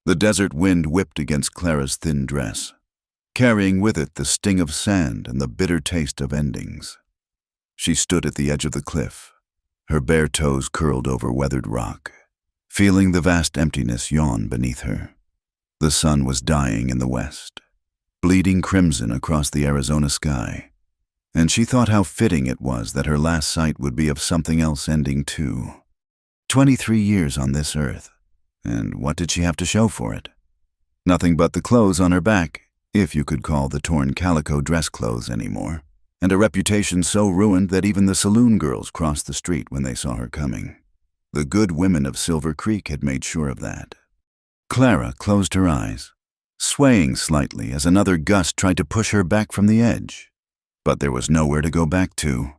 The desert wind whipped against Clara's thin dress, carrying with it the sting of sand and the bitter taste of endings. She stood at the edge of the cliff, her bare toes curled over weathered rock, feeling the vast emptiness yawn beneath her. The sun was dying in the west, bleeding crimson across the Arizona sky, and she thought how fitting it was that her last sight would be of something else ending too. 23 years on this earth, and what did she have to show for it? Nothing but the clothes on her back, if you could call the torn calico dress clothes anymore, and a reputation so ruined that even the saloon girls crossed the street when they saw her coming. The good women of Silver Creek had made sure of that. Clara closed her eyes, swaying slightly as another gust tried to push her back from the edge. But there was nowhere to go back to.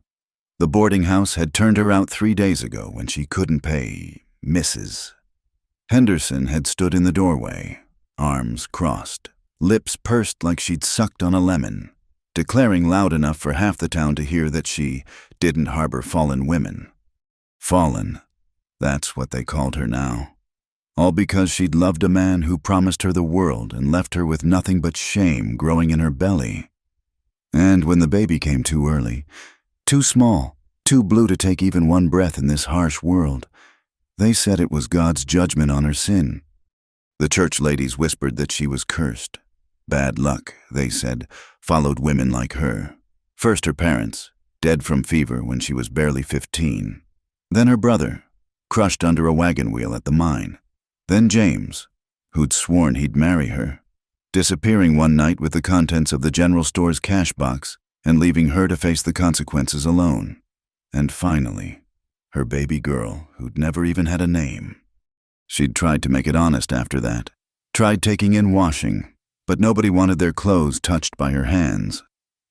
The boarding house had turned her out 3 days ago when she couldn't pay Mrs. Henderson had stood in the doorway, arms crossed, lips pursed like she'd sucked on a lemon, declaring loud enough for half the town to hear that she didn't harbor fallen women. Fallen, that's what they called her now. All because she'd loved a man who promised her the world and left her with nothing but shame growing in her belly. And when the baby came too early, too small, too blue to take even one breath in this harsh world, they said it was God's judgment on her sin. The church ladies whispered that she was cursed. Bad luck, they said, followed women like her. First her parents, dead from fever when she was barely 15. Then her brother, crushed under a wagon wheel at the mine. Then James, who'd sworn he'd marry her, disappearing one night with the contents of the general store's cash box and leaving her to face the consequences alone. And finally, her baby girl, who'd never even had a name. She'd tried to make it honest after that, tried taking in washing, but nobody wanted their clothes touched by her hands.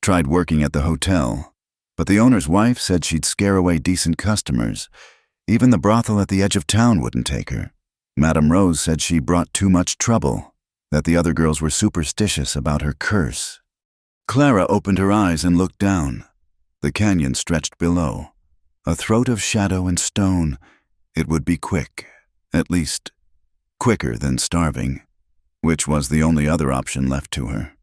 Tried working at the hotel, but the owner's wife said she'd scare away decent customers. Even the brothel at the edge of town wouldn't take her. Madame Rose said she brought too much trouble, that the other girls were superstitious about her curse. Clara opened her eyes and looked down. The canyon stretched below, a throat of shadow and stone. It would be quick, at least quicker than starving, which was the only other option left to her.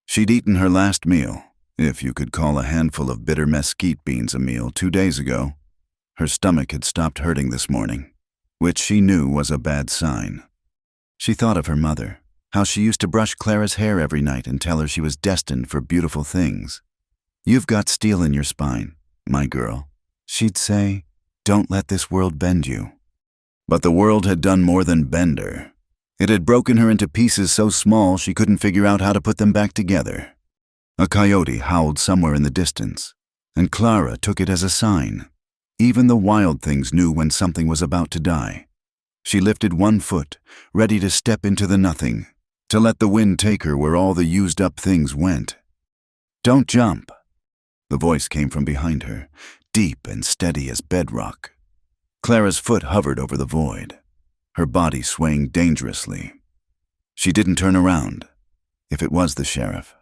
She'd eaten her last meal, if you could call a handful of bitter mesquite beans a meal, 2 days ago. Her stomach had stopped hurting this morning, which she knew was a bad sign. She thought of her mother, how she used to brush Clara's hair every night and tell her she was destined for beautiful things. "You've got steel in your spine, my girl," she'd say. "Don't let this world bend you." But the world had done more than bend her. It had broken her into pieces so small she couldn't figure out how to put them back together. A coyote howled somewhere in the distance, and Clara took it as a sign. Even the wild things knew when something was about to die. She lifted one foot, ready to step into the nothing, to let the wind take her where all the used-up things went. "Don't jump." The voice came from behind her, deep and steady as bedrock. Clara's foot hovered over the void, her body swaying dangerously. She didn't turn around. If it was the sheriff,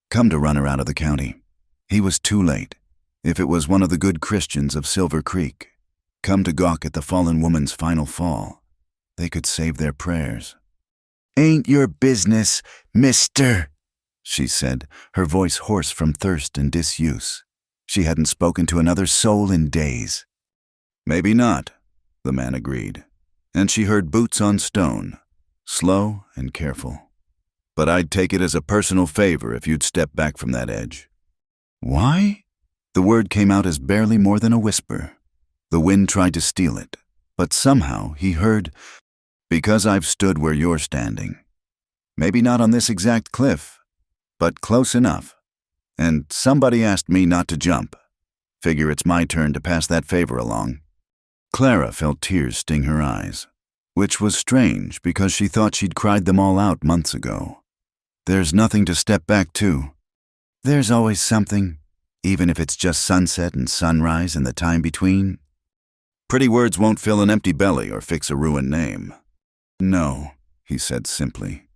come to run her out of the county, he was too late. If it was one of the good Christians of Silver Creek, come to gawk at the fallen woman's final fall, they could save their prayers. "Ain't your business, mister," she said, her voice hoarse from thirst and disuse. She hadn't spoken to another soul in days. "Maybe not," the man agreed, and she heard boots on stone, slow and careful. "But I'd take it as a personal favor if you'd step back from that edge." "Why?" The word came out as barely more than a whisper. The wind tried to steal it, but somehow he heard, "Because I've stood where you're standing. Maybe not on this exact cliff, but close enough. And somebody asked me not to jump. Figure it's my turn to pass that favor along." Clara felt tears sting her eyes, which was strange because she thought she'd cried them all out months ago. There's nothing to step back to. There's always something, even if it's just sunset and sunrise and the time between. Pretty words won't fill an empty belly or fix a ruined name. "No," he said simply.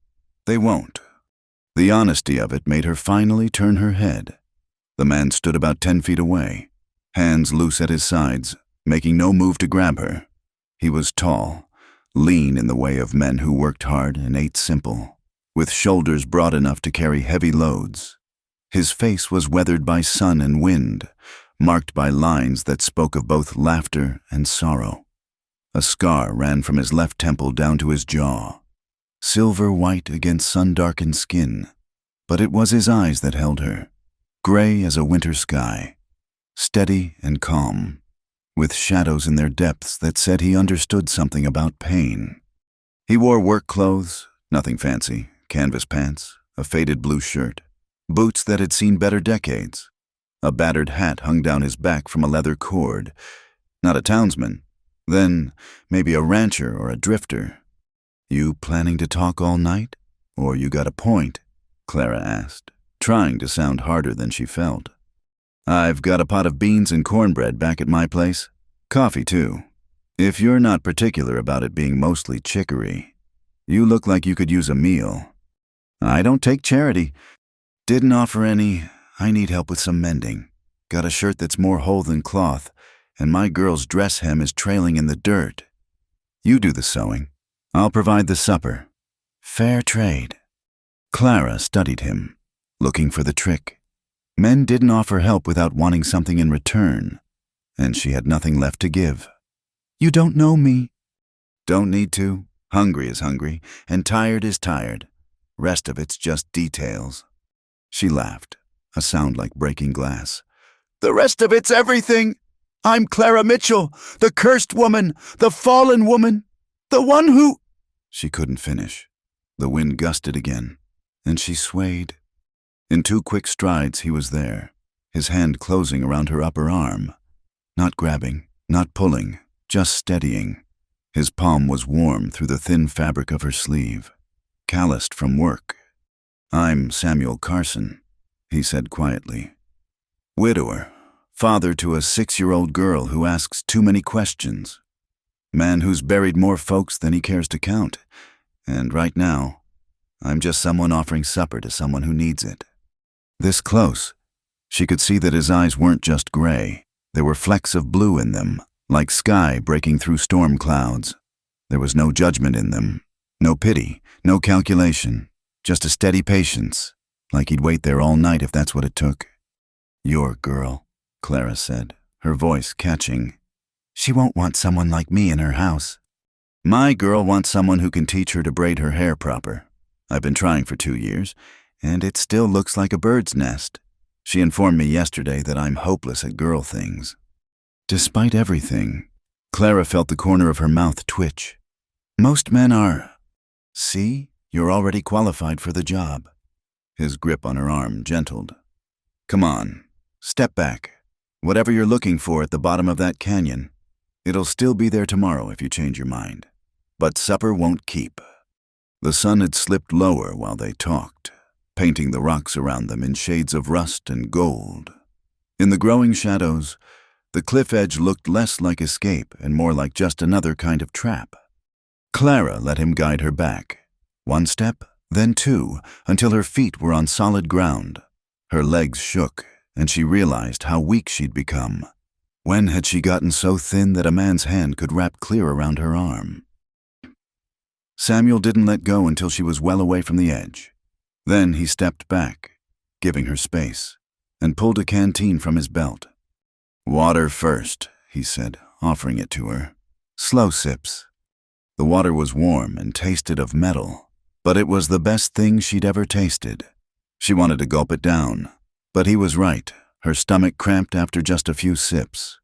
"They won't." The honesty of it made her finally turn her head. The man stood about 10 feet away, hands loose at his sides, making no move to grab her. He was tall, lean in the way of men who worked hard and ate simple, with shoulders broad enough to carry heavy loads. His face was weathered by sun and wind, marked by lines that spoke of both laughter and sorrow. A scar ran from his left temple down to his jaw, silver white against sun-darkened skin, but it was his eyes that held her, gray as a winter sky, steady and calm, with shadows in their depths that said he understood something about pain. He wore work clothes, nothing fancy, canvas pants, a faded blue shirt, boots that had seen better decades. A battered hat hung down his back from a leather cord. Not a townsman. Then maybe a rancher or a drifter. "You planning to talk all night? Or you got a point?" Clara asked, trying to sound harder than she felt. "I've got a pot of beans and cornbread back at my place. Coffee, too. If you're not particular about it being mostly chicory. You look like you could use a meal." "I don't take charity. Didn't offer any. I need help with some mending. Got a shirt that's more whole than cloth, and my girl's dress hem is trailing in the dirt. You do the sewing. I'll provide the supper. Fair trade." Clara studied him, looking for the trick. Men didn't offer help without wanting something in return, and she had nothing left to give. "You don't know me." "Don't need to. Hungry is hungry, and tired is tired. Rest of it's just details." She laughed, a sound like breaking glass. "The rest of it's everything. I'm Clara Mitchell, the cursed woman, the fallen woman, the one who—" She couldn't finish. The wind gusted again, and she swayed. In 2 quick strides he was there, his hand closing around her upper arm. Not grabbing, not pulling, just steadying. His palm was warm through the thin fabric of her sleeve, calloused from work. "I'm Samuel Carson," he said quietly. "Widower, father to a 6-year-old girl who asks too many questions. Man who's buried more folks than he cares to count. And right now, I'm just someone offering supper to someone who needs it." This close, she could see that his eyes weren't just gray. There were flecks of blue in them, like sky breaking through storm clouds. There was no judgment in them, no pity, no calculation, just a steady patience, like he'd wait there all night if that's what it took. "Your girl," Clara said, her voice catching. "She won't want someone like me in her house." "My girl wants someone who can teach her to braid her hair proper. I've been trying for 2 years, and it still looks like a bird's nest. She informed me yesterday that I'm hopeless at girl things." Despite everything, Clara felt the corner of her mouth twitch. "Most men are. See, you're already qualified for the job." His grip on her arm gentled. "Come on, step back. Whatever you're looking for at the bottom of that canyon, it'll still be there tomorrow if you change your mind. But supper won't keep." The sun had slipped lower while they talked, painting the rocks around them in shades of rust and gold. In the growing shadows, the cliff edge looked less like escape and more like just another kind of trap. Clara let him guide her back. 1 step, then 2, until her feet were on solid ground. Her legs shook, and she realized how weak she'd become. When had she gotten so thin that a man's hand could wrap clear around her arm? Samuel didn't let go until she was well away from the edge. Then he stepped back, giving her space, and pulled a canteen from his belt. "Water first," he said, offering it to her. "Slow sips." The water was warm and tasted of metal, but it was the best thing she'd ever tasted. She wanted to gulp it down, but he was right. Her stomach cramped after just a few sips.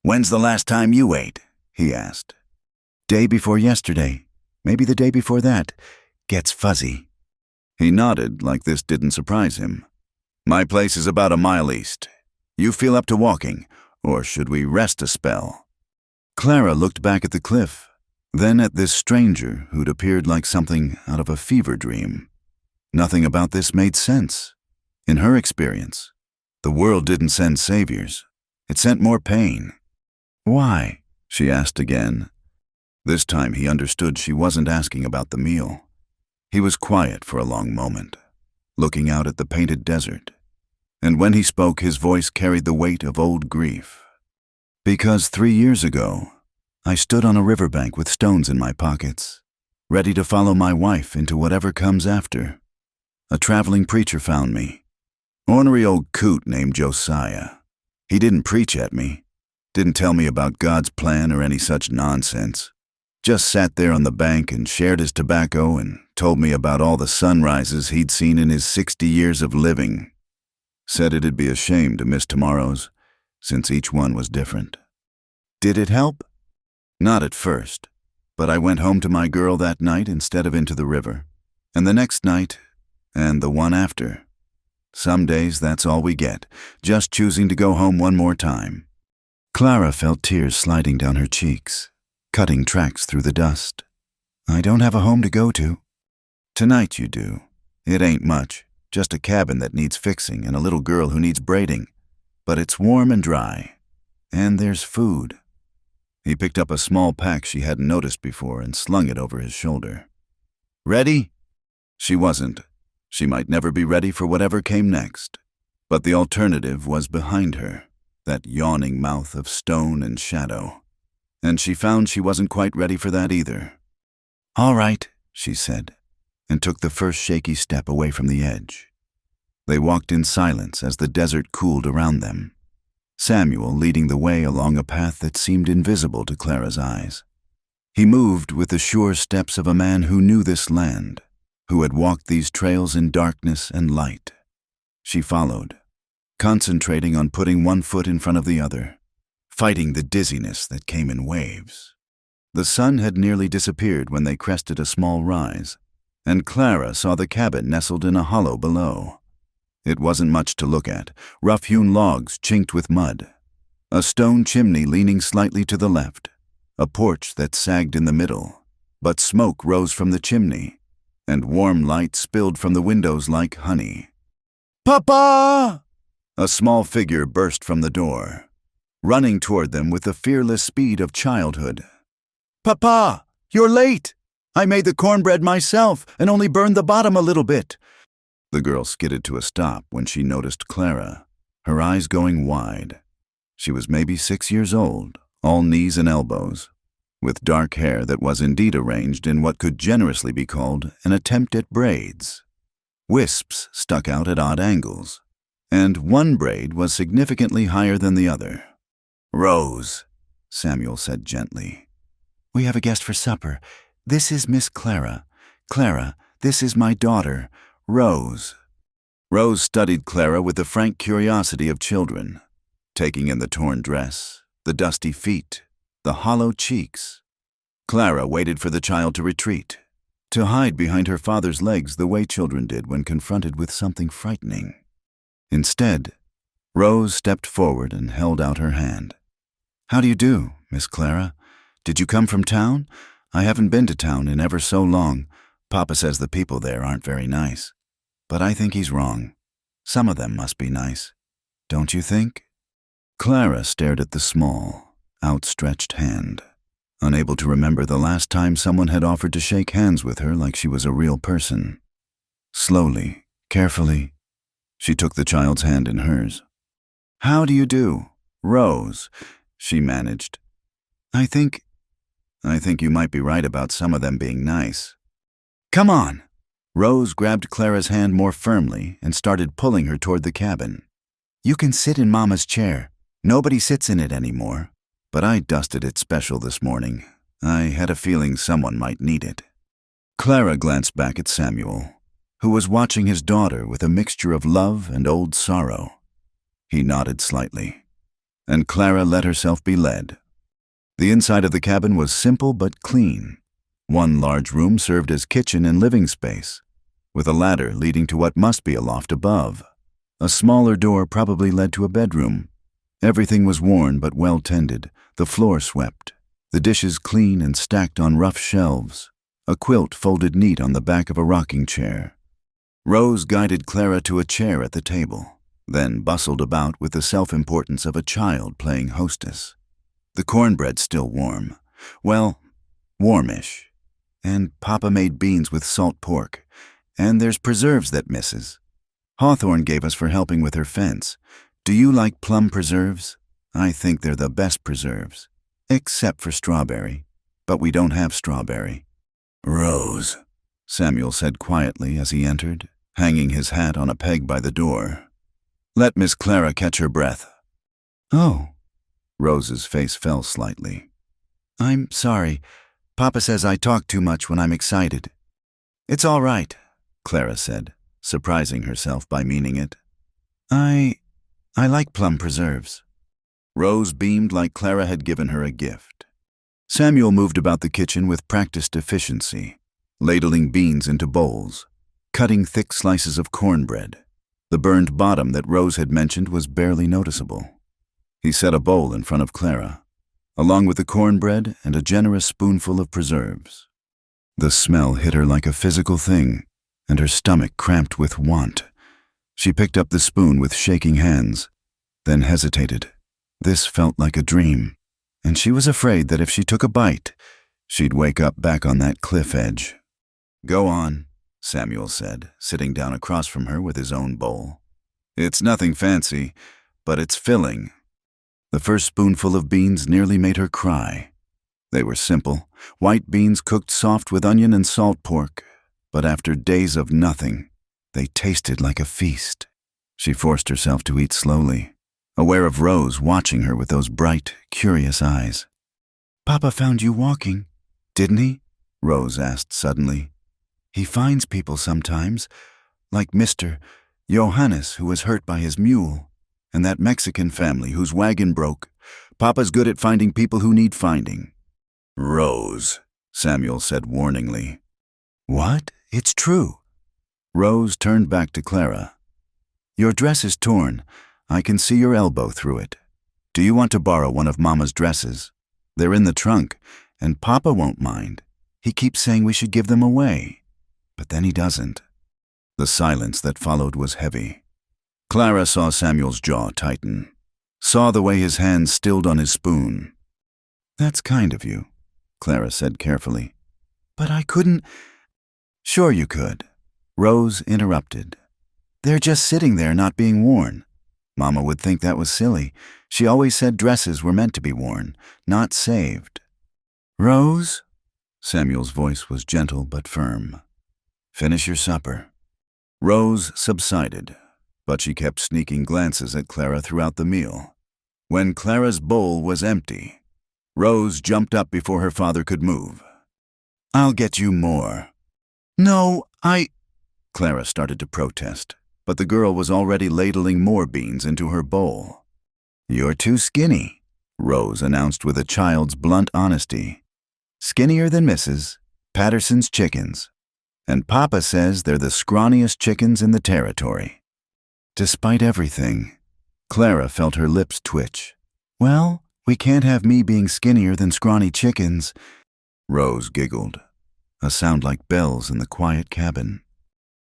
"When's the last time you ate?" he asked. "Day before yesterday. Maybe the day before that. Gets fuzzy." He nodded like this didn't surprise him. "My place is about a mile east. You feel up to walking, or should we rest a spell?" Clara looked back at the cliff, then at this stranger who'd appeared like something out of a fever dream. Nothing about this made sense. In her experience, the world didn't send saviors. It sent more pain. "Why?" she asked again. This time he understood she wasn't asking about the meal. He was quiet for a long moment, looking out at the painted desert. And when he spoke, his voice carried the weight of old grief. "Because 3 years ago, I stood on a riverbank with stones in my pockets, ready to follow my wife into whatever comes after. A traveling preacher found me. Ornery old coot named Josiah. He didn't preach at me, didn't tell me about God's plan or any such nonsense. Just sat there on the bank and shared his tobacco and told me about all the sunrises he'd seen in his 60 years of living. Said it'd be a shame to miss tomorrow's, since each one was different. Did it help? Not at first, but I went home to my girl that night instead of into the river, and the next night, and the one after. Some days that's all we get, just choosing to go home one more time. Clara felt tears sliding down her cheeks, cutting tracks through the dust. I don't have a home to go to. Tonight you do. It ain't much, just a cabin that needs fixing and a little girl who needs braiding. But it's warm and dry. And there's food. He picked up a small pack she hadn't noticed before and slung it over his shoulder. Ready? She wasn't. She might never be ready for whatever came next. But the alternative was behind her, that yawning mouth of stone and shadow. And she found she wasn't quite ready for that either. All right, she said, and took the first shaky step away from the edge. They walked in silence as the desert cooled around them, Samuel leading the way along a path that seemed invisible to Clara's eyes. He moved with the sure steps of a man who knew this land, who had walked these trails in darkness and light. She followed, concentrating on putting one foot in front of the other, fighting the dizziness that came in waves. The sun had nearly disappeared when they crested a small rise, and Clara saw the cabin nestled in a hollow below. It wasn't much to look at, rough-hewn logs chinked with mud, a stone chimney leaning slightly to the left, a porch that sagged in the middle, but smoke rose from the chimney, and warm light spilled from the windows like honey. "Papa!" A small figure burst from the door, running toward them with the fearless speed of childhood. "Papa, you're late! I made the cornbread myself and only burned the bottom a little bit." The girl skidded to a stop when she noticed Clara, her eyes going wide. She was maybe 6 years old, all knees and elbows, with dark hair that was indeed arranged in what could generously be called an attempt at braids. Wisps stuck out at odd angles, and one braid was significantly higher than the other. "Rose," Samuel said gently. "We have a guest for supper. This is Miss Clara. Clara, this is my daughter, Rose." Rose studied Clara with the frank curiosity of children, taking in the torn dress, the dusty feet, the hollow cheeks. Clara waited for the child to retreat, to hide behind her father's legs the way children did when confronted with something frightening. Instead, Rose stepped forward and held out her hand. "How do you do, Miss Clara? Did you come from town? I haven't been to town in ever so long. Papa says the people there aren't very nice. But I think he's wrong. Some of them must be nice. Don't you think?" Clara stared at the small, outstretched hand, unable to remember the last time someone had offered to shake hands with her like she was a real person. Slowly, carefully, she took the child's hand in hers. "How do you do, Rose?" she managed. I think you might be right about some of them being nice." "Come on!" Rose grabbed Clara's hand more firmly and started pulling her toward the cabin. "You can sit in Mama's chair. Nobody sits in it anymore. But I dusted it special this morning. I had a feeling someone might need it." Clara glanced back at Samuel, who was watching his daughter with a mixture of love and old sorrow. He nodded slightly, and Clara let herself be led. The inside of the cabin was simple but clean. One large room served as kitchen and living space, with a ladder leading to what must be a loft above. A smaller door probably led to a bedroom. Everything was worn but well tended, the floor swept, the dishes clean and stacked on rough shelves, a quilt folded neat on the back of a rocking chair. Rose guided Clara to a chair at the table, then bustled about with the self-importance of a child playing hostess. The cornbread's still warm. Well, warmish. And Papa made beans with salt pork. And there's preserves that Mrs. Hawthorne gave us for helping with her fence. Do you like plum preserves? I think they're the best preserves. Except for strawberry. But we don't have strawberry. Rose, Samuel said quietly as he entered, hanging his hat on a peg by the door. Let Miss Clara catch her breath. Oh. Rose's face fell slightly. I'm sorry. Papa says I talk too much when I'm excited. It's all right, Clara said, surprising herself by meaning it. I like plum preserves. Rose beamed like Clara had given her a gift. Samuel moved about the kitchen with practiced efficiency, ladling beans into bowls, cutting thick slices of cornbread. The burned bottom that Rose had mentioned was barely noticeable. He set a bowl in front of Clara, along with the cornbread and a generous spoonful of preserves. The smell hit her like a physical thing, and her stomach cramped with want. She picked up the spoon with shaking hands, then hesitated. This felt like a dream, and she was afraid that if she took a bite, she'd wake up back on that cliff edge. Go on, Samuel said, sitting down across from her with his own bowl. It's nothing fancy, but it's filling. The first spoonful of beans nearly made her cry. They were simple, white beans cooked soft with onion and salt pork, but after days of nothing, they tasted like a feast. She forced herself to eat slowly, aware of Rose watching her with those bright, curious eyes. Papa found you walking, didn't he? Rose asked suddenly. He finds people sometimes, like Mr. Johannes, who was hurt by his mule, and that Mexican family whose wagon broke. Papa's good at finding people who need finding. Rose, Samuel said warningly. What? It's true. Rose turned back to Clara. Your dress is torn. I can see your elbow through it. Do you want to borrow one of Mama's dresses? They're in the trunk, and Papa won't mind. He keeps saying we should give them away, but then he doesn't. The silence that followed was heavy. Clara saw Samuel's jaw tighten, saw the way his hands stilled on his spoon. That's kind of you, Clara said carefully. But I couldn't. Sure you could. Rose interrupted. They're just sitting there not being worn. Mama would think that was silly. She always said dresses were meant to be worn, not saved. Rose? Samuel's voice was gentle but firm. Finish your supper. Rose subsided, but she kept sneaking glances at Clara throughout the meal. When Clara's bowl was empty, Rose jumped up before her father could move. I'll get you more. No, Clara started to protest, but the girl was already ladling more beans into her bowl. You're too skinny, Rose announced with a child's blunt honesty. Skinnier than Mrs. Patterson's chickens. And Papa says they're the scrawniest chickens in the territory. Despite everything, Clara felt her lips twitch. Well, we can't have me being skinnier than scrawny chickens. Rose giggled, a sound like bells in the quiet cabin.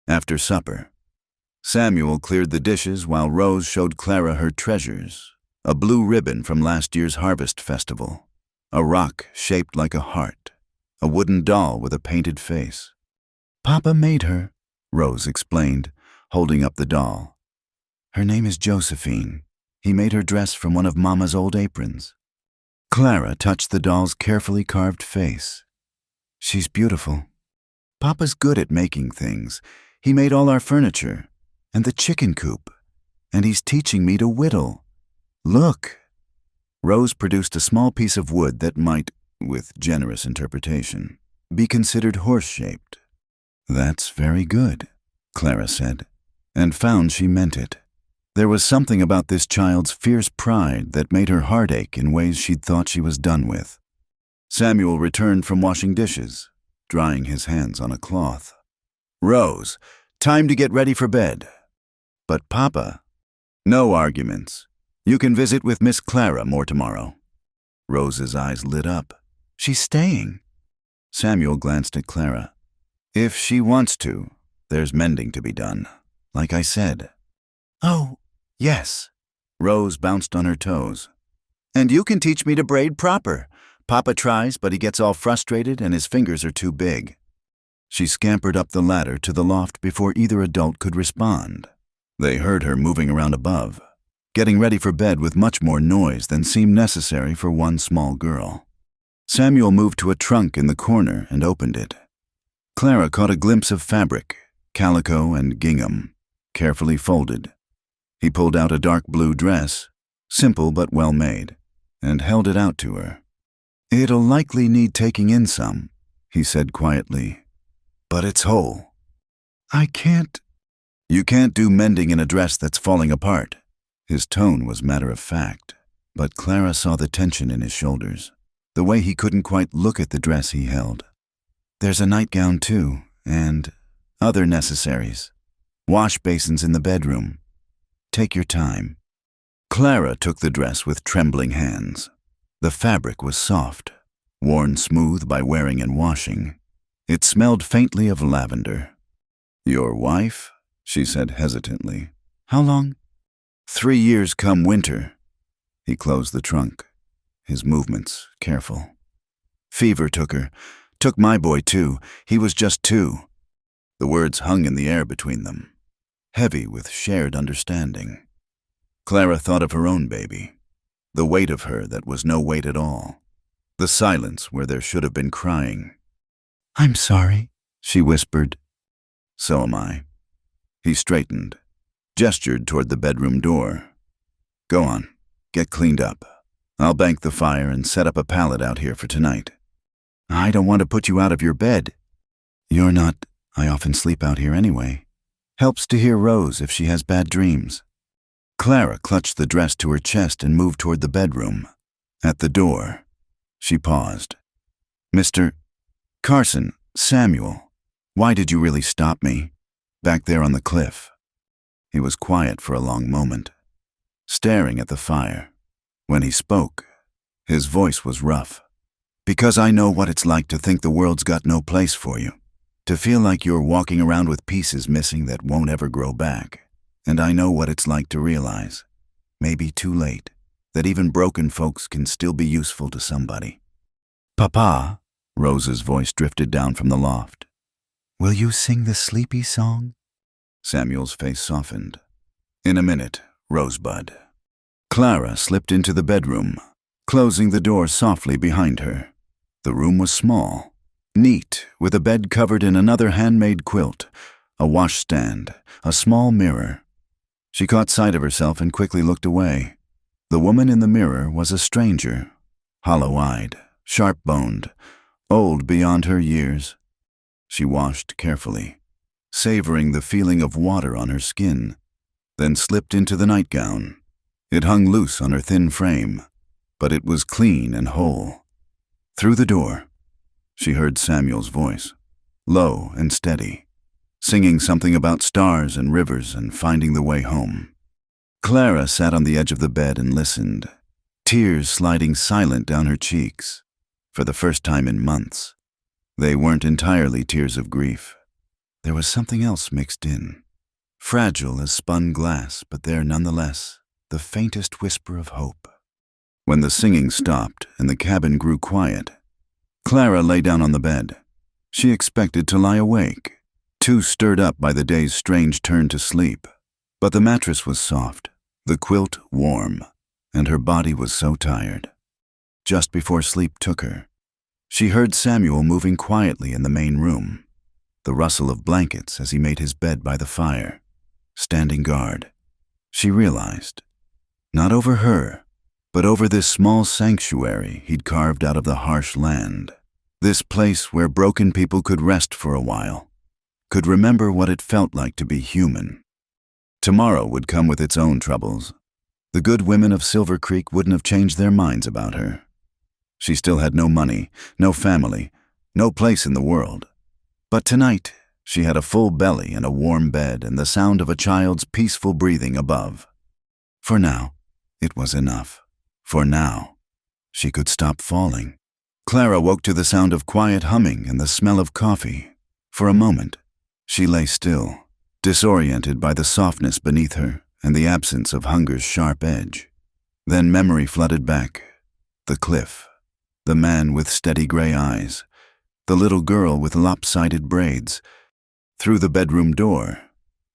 After supper, Samuel cleared the dishes while Rose showed Clara her treasures, a blue ribbon from last year's harvest festival, a rock shaped like a heart, a wooden doll with a painted face. Papa made her, Rose explained, holding up the doll. Her name is Josephine. He made her dress from one of Mama's old aprons. Clara touched the doll's carefully carved face. She's beautiful. Papa's good at making things. He made all our furniture, and the chicken coop, and he's teaching me to whittle. Look. Rose produced a small piece of wood that might, with generous interpretation, be considered horse-shaped. That's very good, Clara said, and found she meant it. There was something about this child's fierce pride that made her heart ache in ways she'd thought she was done with. Samuel returned from washing dishes, drying his hands on a cloth. Rose, time to get ready for bed. But Papa, no arguments. You can visit with Miss Clara more tomorrow. Rose's eyes lit up. She's staying. Samuel glanced at Clara. If she wants to, there's mending to be done, like I said. Oh, yes. Rose bounced on her toes. And you can teach me to braid proper. Papa tries, but he gets all frustrated and his fingers are too big. She scampered up the ladder to the loft before either adult could respond. They heard her moving around above. getting ready for bed with much more noise than seemed necessary for one small girl. Samuel moved to a trunk in the corner and opened it. Clara caught a glimpse of fabric, calico and gingham, carefully folded. He pulled out a dark blue dress, simple but well made, and held it out to her. "It'll likely need taking in some," he said quietly, "but it's whole." "I can't." "You can't do mending in a dress that's falling apart." His tone was matter of fact, but Clara saw the tension in his shoulders, the way he couldn't quite look at the dress he held. "There's a nightgown too, and other necessaries. Wash basins in the bedroom. Take your time." Clara took the dress with trembling hands. The fabric was soft, worn smooth by wearing and washing. It smelled faintly of lavender. "Your wife?" she said hesitantly. "How long?" 3 years come winter." He closed the trunk, his movements careful. "Fever took her. Took my boy too. He was just 2. The words hung in the air between them, heavy with shared understanding. Clara thought of her own baby, the weight of her that was no weight at all, the silence where there should have been crying. "I'm sorry," she whispered. "So am I." He straightened, gestured toward the bedroom door. "Go on, get cleaned up. I'll bank the fire and set up a pallet out here for tonight." "I don't want to put you out of your bed." "You're not. I often sleep out here anyway. Helps to hear Rose if she has bad dreams." Clara clutched the dress to her chest and moved toward the bedroom. At the door, she paused. "Mr. Carson, Samuel, why did you really stop me? Back there on the cliff." He was quiet for a long moment, staring at the fire. When he spoke, his voice was rough. "Because I know what it's like to think the world's got no place for you, to feel like you're walking around with pieces missing that won't ever grow back. And I know what it's like to realize, maybe too late, that even broken folks can still be useful to somebody." "Papa," Rose's voice drifted down from the loft. "Will you sing the sleepy song?" Samuel's face softened. "In a minute, Rosebud." Clara slipped into the bedroom, closing the door softly behind her. The room was small, neat, with a bed covered in another handmade quilt, a washstand, a small mirror. She caught sight of herself and quickly looked away. The woman in the mirror was a stranger, hollow-eyed, sharp-boned, old beyond her years. She washed carefully, savoring the feeling of water on her skin, then slipped into the nightgown. It hung loose on her thin frame, but it was clean and whole. Through the door, she heard Samuel's voice, low and steady, singing something about stars and rivers and finding the way home. Clara sat on the edge of the bed and listened, tears sliding silent down her cheeks, for the first time in months. They weren't entirely tears of grief. There was something else mixed in, fragile as spun glass, but there nonetheless, the faintest whisper of hope. When the singing stopped and the cabin grew quiet, Clara lay down on the bed. She expected to lie awake, too stirred up by the day's strange turn to sleep. But the mattress was soft, the quilt warm, and her body was so tired. Just before sleep took her, she heard Samuel moving quietly in the main room, the rustle of blankets as he made his bed by the fire, standing guard. She realized, not over her, but over this small sanctuary he'd carved out of the harsh land, this place where broken people could rest for a while, could remember what it felt like to be human. Tomorrow would come with its own troubles. The good women of Silver Creek wouldn't have changed their minds about her. She still had no money, no family, no place in the world. But tonight, she had a full belly and a warm bed and the sound of a child's peaceful breathing above. For now, it was enough. For now, she could stop falling. Clara woke to the sound of quiet humming and the smell of coffee. For a moment, she lay still, disoriented by the softness beneath her and the absence of hunger's sharp edge. Then memory flooded back. The cliff, the man with steady gray eyes, the little girl with lopsided braids. Through the bedroom door,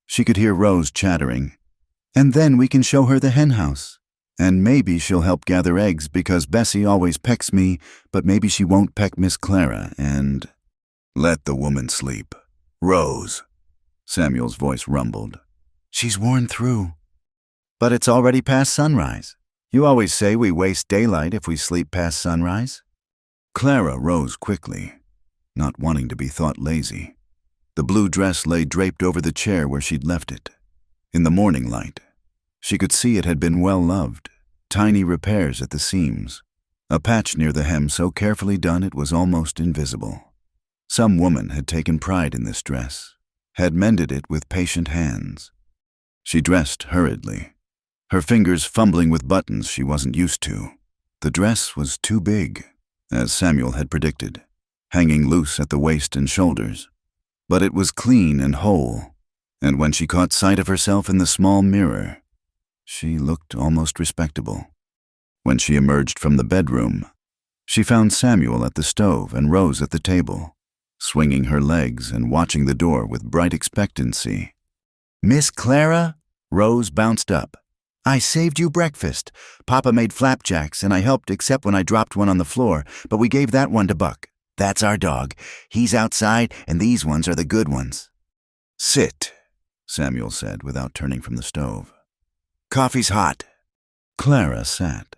she could hear Rose chattering. And then we can show her the hen house. And maybe she'll help gather eggs because Bessie always pecks me, but maybe she won't peck Miss Clara and— Let the woman sleep. Rose. Samuel's voice rumbled. She's worn through. But it's already past sunrise. You always say we waste daylight if we sleep past sunrise. Clara rose quickly, not wanting to be thought lazy. The blue dress lay draped over the chair where she'd left it. In the morning light, she could see it had been well loved, tiny repairs at the seams, a patch near the hem so carefully done it was almost invisible. Some woman had taken pride in this dress, had mended it with patient hands. She dressed hurriedly, her fingers fumbling with buttons she wasn't used to. The dress was too big, as Samuel had predicted, hanging loose at the waist and shoulders. But it was clean and whole, and when she caught sight of herself in the small mirror, she looked almost respectable. When she emerged from the bedroom, she found Samuel at the stove and Rose at the table, swinging her legs and watching the door with bright expectancy. "Miss Clara?" Rose bounced up. "I saved you breakfast. Papa made flapjacks and I helped except when I dropped one on the floor, but we gave that one to Buck. That's our dog. He's outside and these ones are the good ones." "Sit," Samuel said without turning from the stove. "Coffee's hot." Clara sat,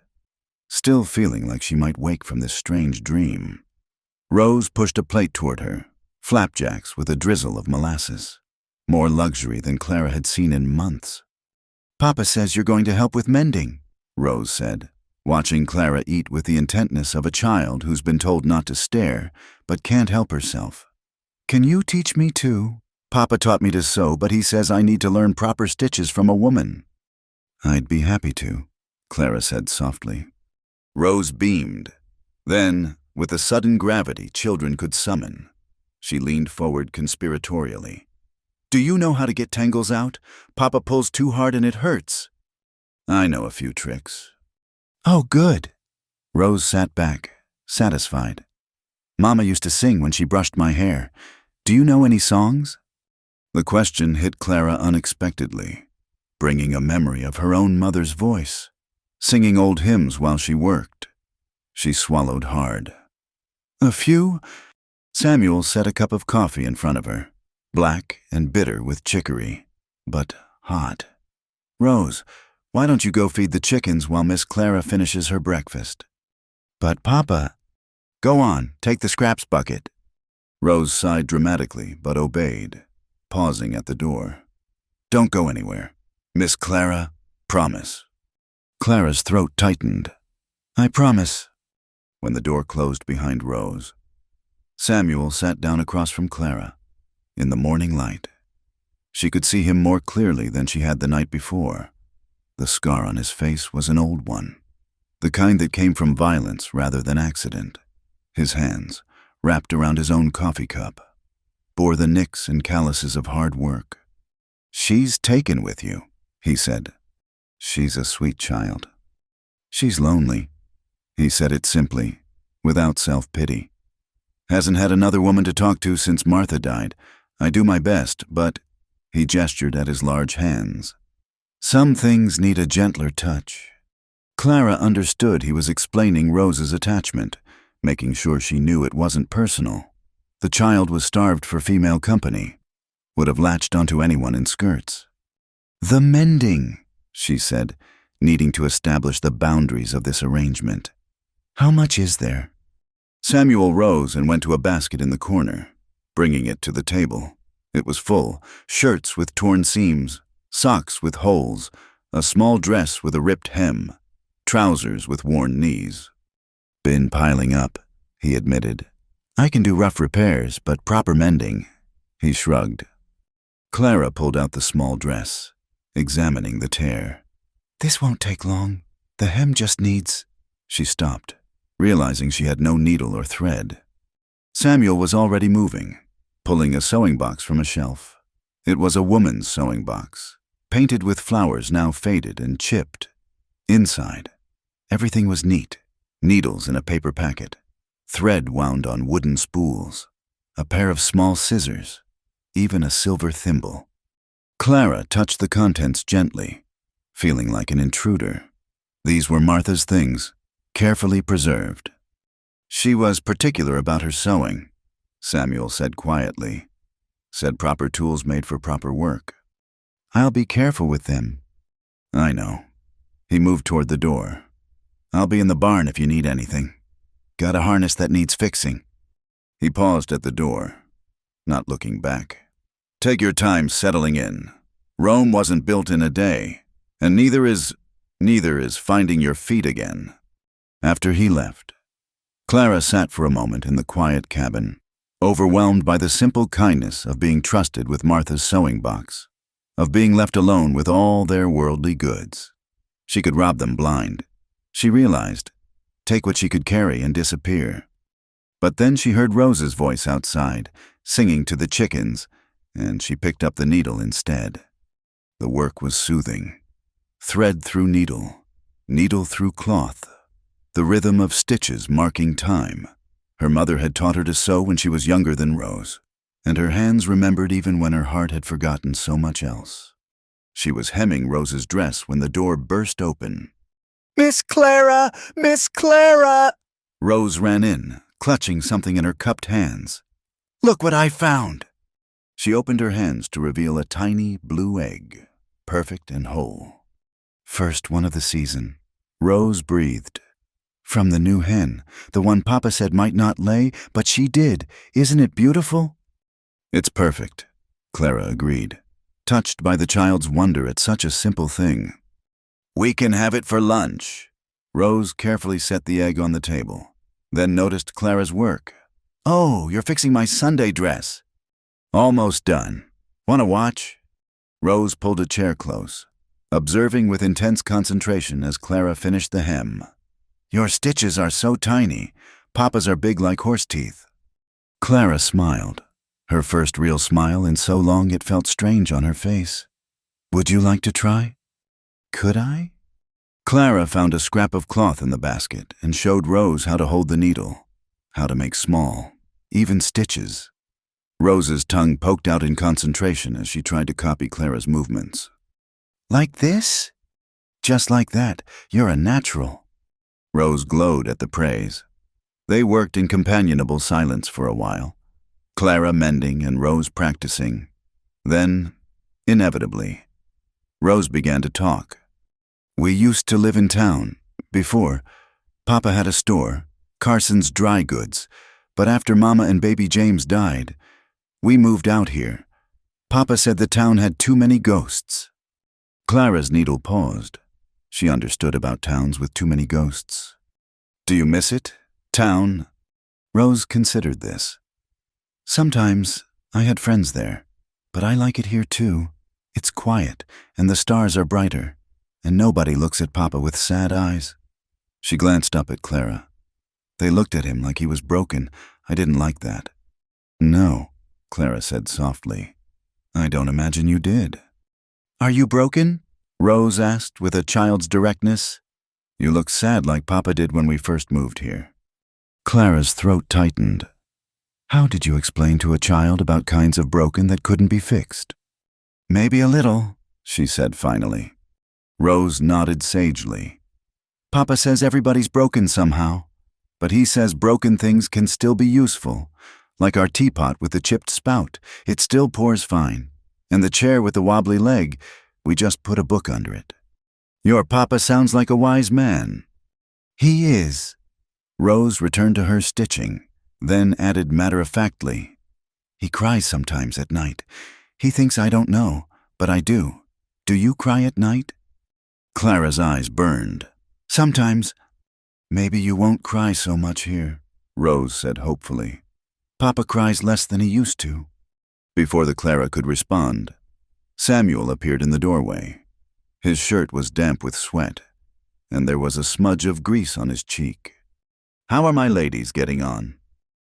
still feeling like she might wake from this strange dream. Rose pushed a plate toward her, flapjacks with a drizzle of molasses, more luxury than Clara had seen in months. "Papa says you're going to help with mending," Rose said, watching Clara eat with the intentness of a child who's been told not to stare but can't help herself. "Can you teach me too? Papa taught me to sew, but he says I need to learn proper stitches from a woman." "I'd be happy to," Clara said softly. Rose beamed. Then, with the sudden gravity children could summon, she leaned forward conspiratorially. "Do you know how to get tangles out? Papa pulls too hard and it hurts." "I know a few tricks." "Oh, good." Rose sat back, satisfied. "Mama used to sing when she brushed my hair. Do you know any songs?" The question hit Clara unexpectedly, bringing a memory of her own mother's voice, singing old hymns while she worked. She swallowed hard. "A few." Samuel set a cup of coffee in front of her, black and bitter with chicory, but hot. "Rose, why don't you go feed the chickens while Miss Clara finishes her breakfast?" "But Papa—" "Go on, take the scraps bucket." Rose sighed dramatically but obeyed, pausing at the door. "Don't go anywhere. Miss Clara, promise." Clara's throat tightened. "I promise." When the door closed behind Rose, Samuel sat down across from Clara, in the morning light. She could see him more clearly than she had the night before. The scar on his face was an old one, the kind that came from violence rather than accident. His hands, wrapped around his own coffee cup, bore the nicks and calluses of hard work. "She's taken with you," he said. "She's a sweet child." "She's lonely." He said it simply, without self-pity. "Hasn't had another woman to talk to since Martha died. I do my best, but—" He gestured at his large hands. "Some things need a gentler touch." Clara understood he was explaining Rose's attachment, making sure she knew it wasn't personal. The child was starved for female company, would have latched onto anyone in skirts. "The mending," she said, needing to establish the boundaries of this arrangement. "How much is there?" Samuel rose and went to a basket in the corner, bringing it to the table. It was full, shirts with torn seams, socks with holes, a small dress with a ripped hem, trousers with worn knees. "Been piling up," he admitted. "I can do rough repairs, but proper mending." He shrugged. Clara pulled out the small dress, examining the tear. "This won't take long. The hem just needs—" She stopped, realizing she had no needle or thread. Samuel was already moving, pulling a sewing box from a shelf. It was a woman's sewing box, painted with flowers now faded and chipped. Inside, everything was neat. Needles in a paper packet, thread wound on wooden spools, a pair of small scissors, even a silver thimble. Clara touched the contents gently, feeling like an intruder. These were Martha's things, carefully preserved. She was particular about her sewing, Samuel said quietly. Said proper tools made for proper work. I'll be careful with them. I know. He moved toward the door. I'll be in the barn if you need anything. Got a harness that needs fixing. He paused at the door, not looking back. Take your time settling in. Rome wasn't built in a day, and neither is finding your feet again. After he left, Clara sat for a moment in the quiet cabin, overwhelmed by the simple kindness of being trusted with Martha's sewing box, of being left alone with all their worldly goods. She could rob them blind, she realized, take what she could carry and disappear. But then she heard Rose's voice outside, singing to the chickens, and she picked up the needle instead. The work was soothing. Thread through needle, needle through cloth, the rhythm of stitches marking time. Her mother had taught her to sew when she was younger than Rose, and her hands remembered even when her heart had forgotten so much else. She was hemming Rose's dress when the door burst open. Miss Clara! Miss Clara! Rose ran in, clutching something in her cupped hands. Look what I found! She opened her hands to reveal a tiny blue egg, perfect and whole. First one of the season, Rose breathed. From the new hen, the one Papa said might not lay, but she did. Isn't it beautiful? It's perfect, Clara agreed, touched by the child's wonder at such a simple thing. We can have it for lunch. Rose carefully set the egg on the table, then noticed Clara's work. Oh, you're fixing my Sunday dress. Almost done. Want to watch? Rose pulled a chair close, observing with intense concentration as Clara finished the hem. Your stitches are so tiny. Papa's are big like horse teeth. Clara smiled, her first real smile in so long it felt strange on her face. Would you like to try? Could I? Clara found a scrap of cloth in the basket and showed Rose how to hold the needle, how to make small, even stitches. Rose's tongue poked out in concentration as she tried to copy Clara's movements. Like this? Just like that. You're a natural. Rose glowed at the praise. They worked in companionable silence for a while, Clara mending and Rose practicing. Then, inevitably, Rose began to talk. We used to live in town. Before, Papa had a store, Carson's Dry Goods, but after Mama and baby James died, we moved out here. Papa said the town had too many ghosts. Clara's needle paused. She understood about towns with too many ghosts. Do you miss it? Town? Rose considered this. Sometimes I had friends there, but I like it here too. It's quiet, and the stars are brighter, and nobody looks at Papa with sad eyes. She glanced up at Clara. They looked at him like he was broken. I didn't like that. No, Clara said softly. I don't imagine you did. Are you broken? Rose asked with a child's directness. You look sad like Papa did when we first moved here. Clara's throat tightened. How did you explain to a child about kinds of broken that couldn't be fixed? Maybe a little, she said finally. Rose nodded sagely. Papa says everybody's broken somehow, but he says broken things can still be useful, like our teapot with the chipped spout. It still pours fine, and the chair with the wobbly leg, we just put a book under it. Your Papa sounds like a wise man. He is. Rose returned to her stitching, then added matter-of-factly, he cries sometimes at night. He thinks I don't know, but I do. Do you cry at night? Clara's eyes burned. Sometimes. Maybe you won't cry so much here, Rose said hopefully. Papa cries less than he used to. Before the Clara could respond, Samuel appeared in the doorway. His shirt was damp with sweat, and there was a smudge of grease on his cheek. How are my ladies getting on?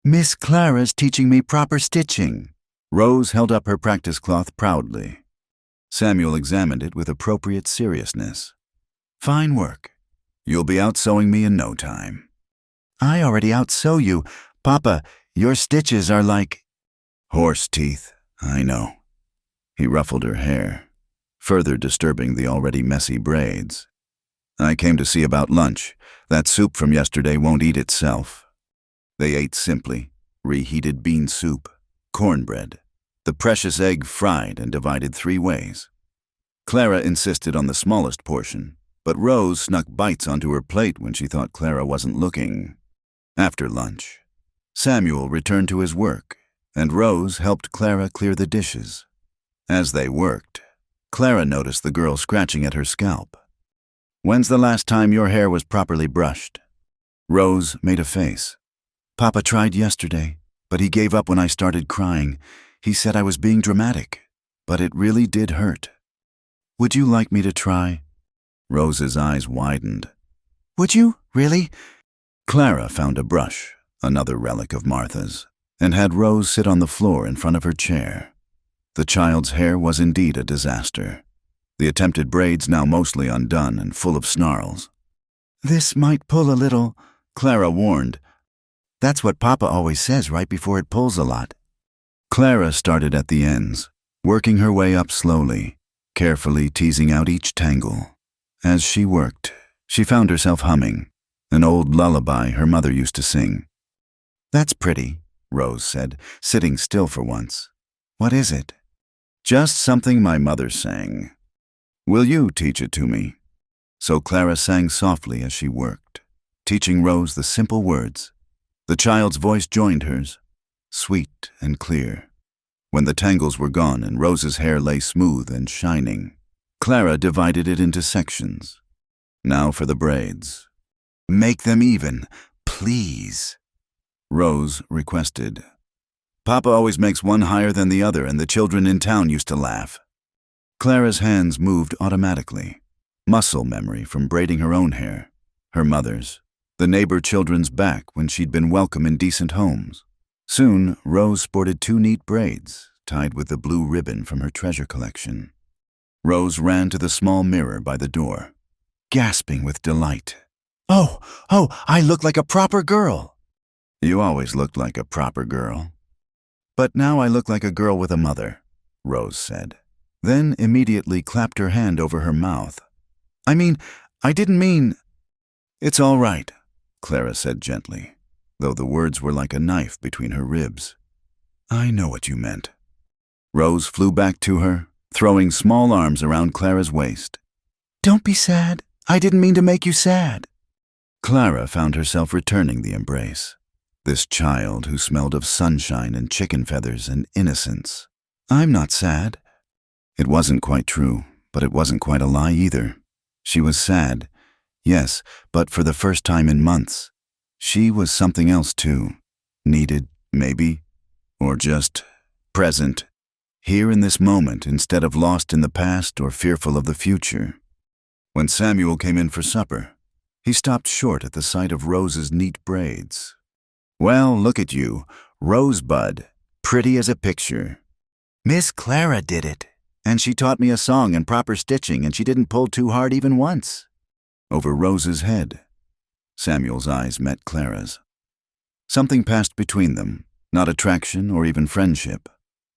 Miss Clara's teaching me proper stitching. Rose held up her practice cloth proudly. Samuel examined it with appropriate seriousness. Fine work. You'll be out sewing me in no time. I already out-sew you. Papa, your stitches are like... Horse teeth, I know. He ruffled her hair. further disturbing the already messy braids. "I came to see about lunch. That soup from yesterday won't eat itself." They ate simply: reheated bean soup, cornbread, the precious egg fried and divided 3 ways. Clara insisted on the smallest portion, but Rose snuck bites onto her plate when she thought Clara wasn't looking. After lunch, Samuel returned to his work, and Rose helped Clara clear the dishes. As they worked, Clara noticed the girl scratching at her scalp. "When's the last time your hair was properly brushed?" Rose made a face. "Papa tried yesterday, but he gave up when I started crying. He said I was being dramatic, but it really did hurt." "Would you like me to try?" Rose's eyes widened. "Would you, really?" Clara found a brush, another relic of Martha's, and had Rose sit on the floor in front of her chair. The child's hair was indeed a disaster, the attempted braids now mostly undone and full of snarls. "This might pull a little," Clara warned. "That's what Papa always says right before it pulls a lot." Clara started at the ends, working her way up slowly, carefully teasing out each tangle. As she worked, she found herself humming, an old lullaby her mother used to sing. "That's pretty," Rose said, sitting still for once. "What is it?" "Just something my mother sang. Will you teach it to me?" So Clara sang softly as she worked, teaching Rose the simple words. The child's voice joined hers, sweet and clear. When the tangles were gone and Rose's hair lay smooth and shining, Clara divided it into sections. "Now for the braids." "Make them even, please," Rose requested. "Papa always makes one higher than the other, and the children in town used to laugh." Clara's hands moved automatically, muscle memory from braiding her own hair, her mother's, the neighbor children's back when she'd been welcome in decent homes. Soon, Rose sported 2 neat braids, tied with the blue ribbon from her treasure collection. Rose ran to the small mirror by the door, gasping with delight. Oh, I look like a proper girl." "You always looked like a proper girl." "But now I look like a girl with a mother," Rose said, then immediately clapped her hand over her mouth. I didn't mean—" "It's all right," Clara said gently, though the words were like a knife between her ribs. "I know what you meant." Rose flew back to her, throwing small arms around Clara's waist. "Don't be sad. I didn't mean to make you sad." Clara found herself returning the embrace. This child who smelled of sunshine and chicken feathers and innocence. "I'm not sad." It wasn't quite true, but it wasn't quite a lie either. She was sad, yes, but for the first time in months. She was something else too. Needed, maybe, or just present. Here in this moment instead of lost in the past or fearful of the future. When Samuel came in for supper, he stopped short at the sight of Rose's neat braids. "Well, look at you, Rosebud, pretty as a picture." "Miss Clara did it, and she taught me a song and proper stitching, and she didn't pull too hard even once." Over Rose's head, Samuel's eyes met Clara's. Something passed between them, not attraction or even friendship.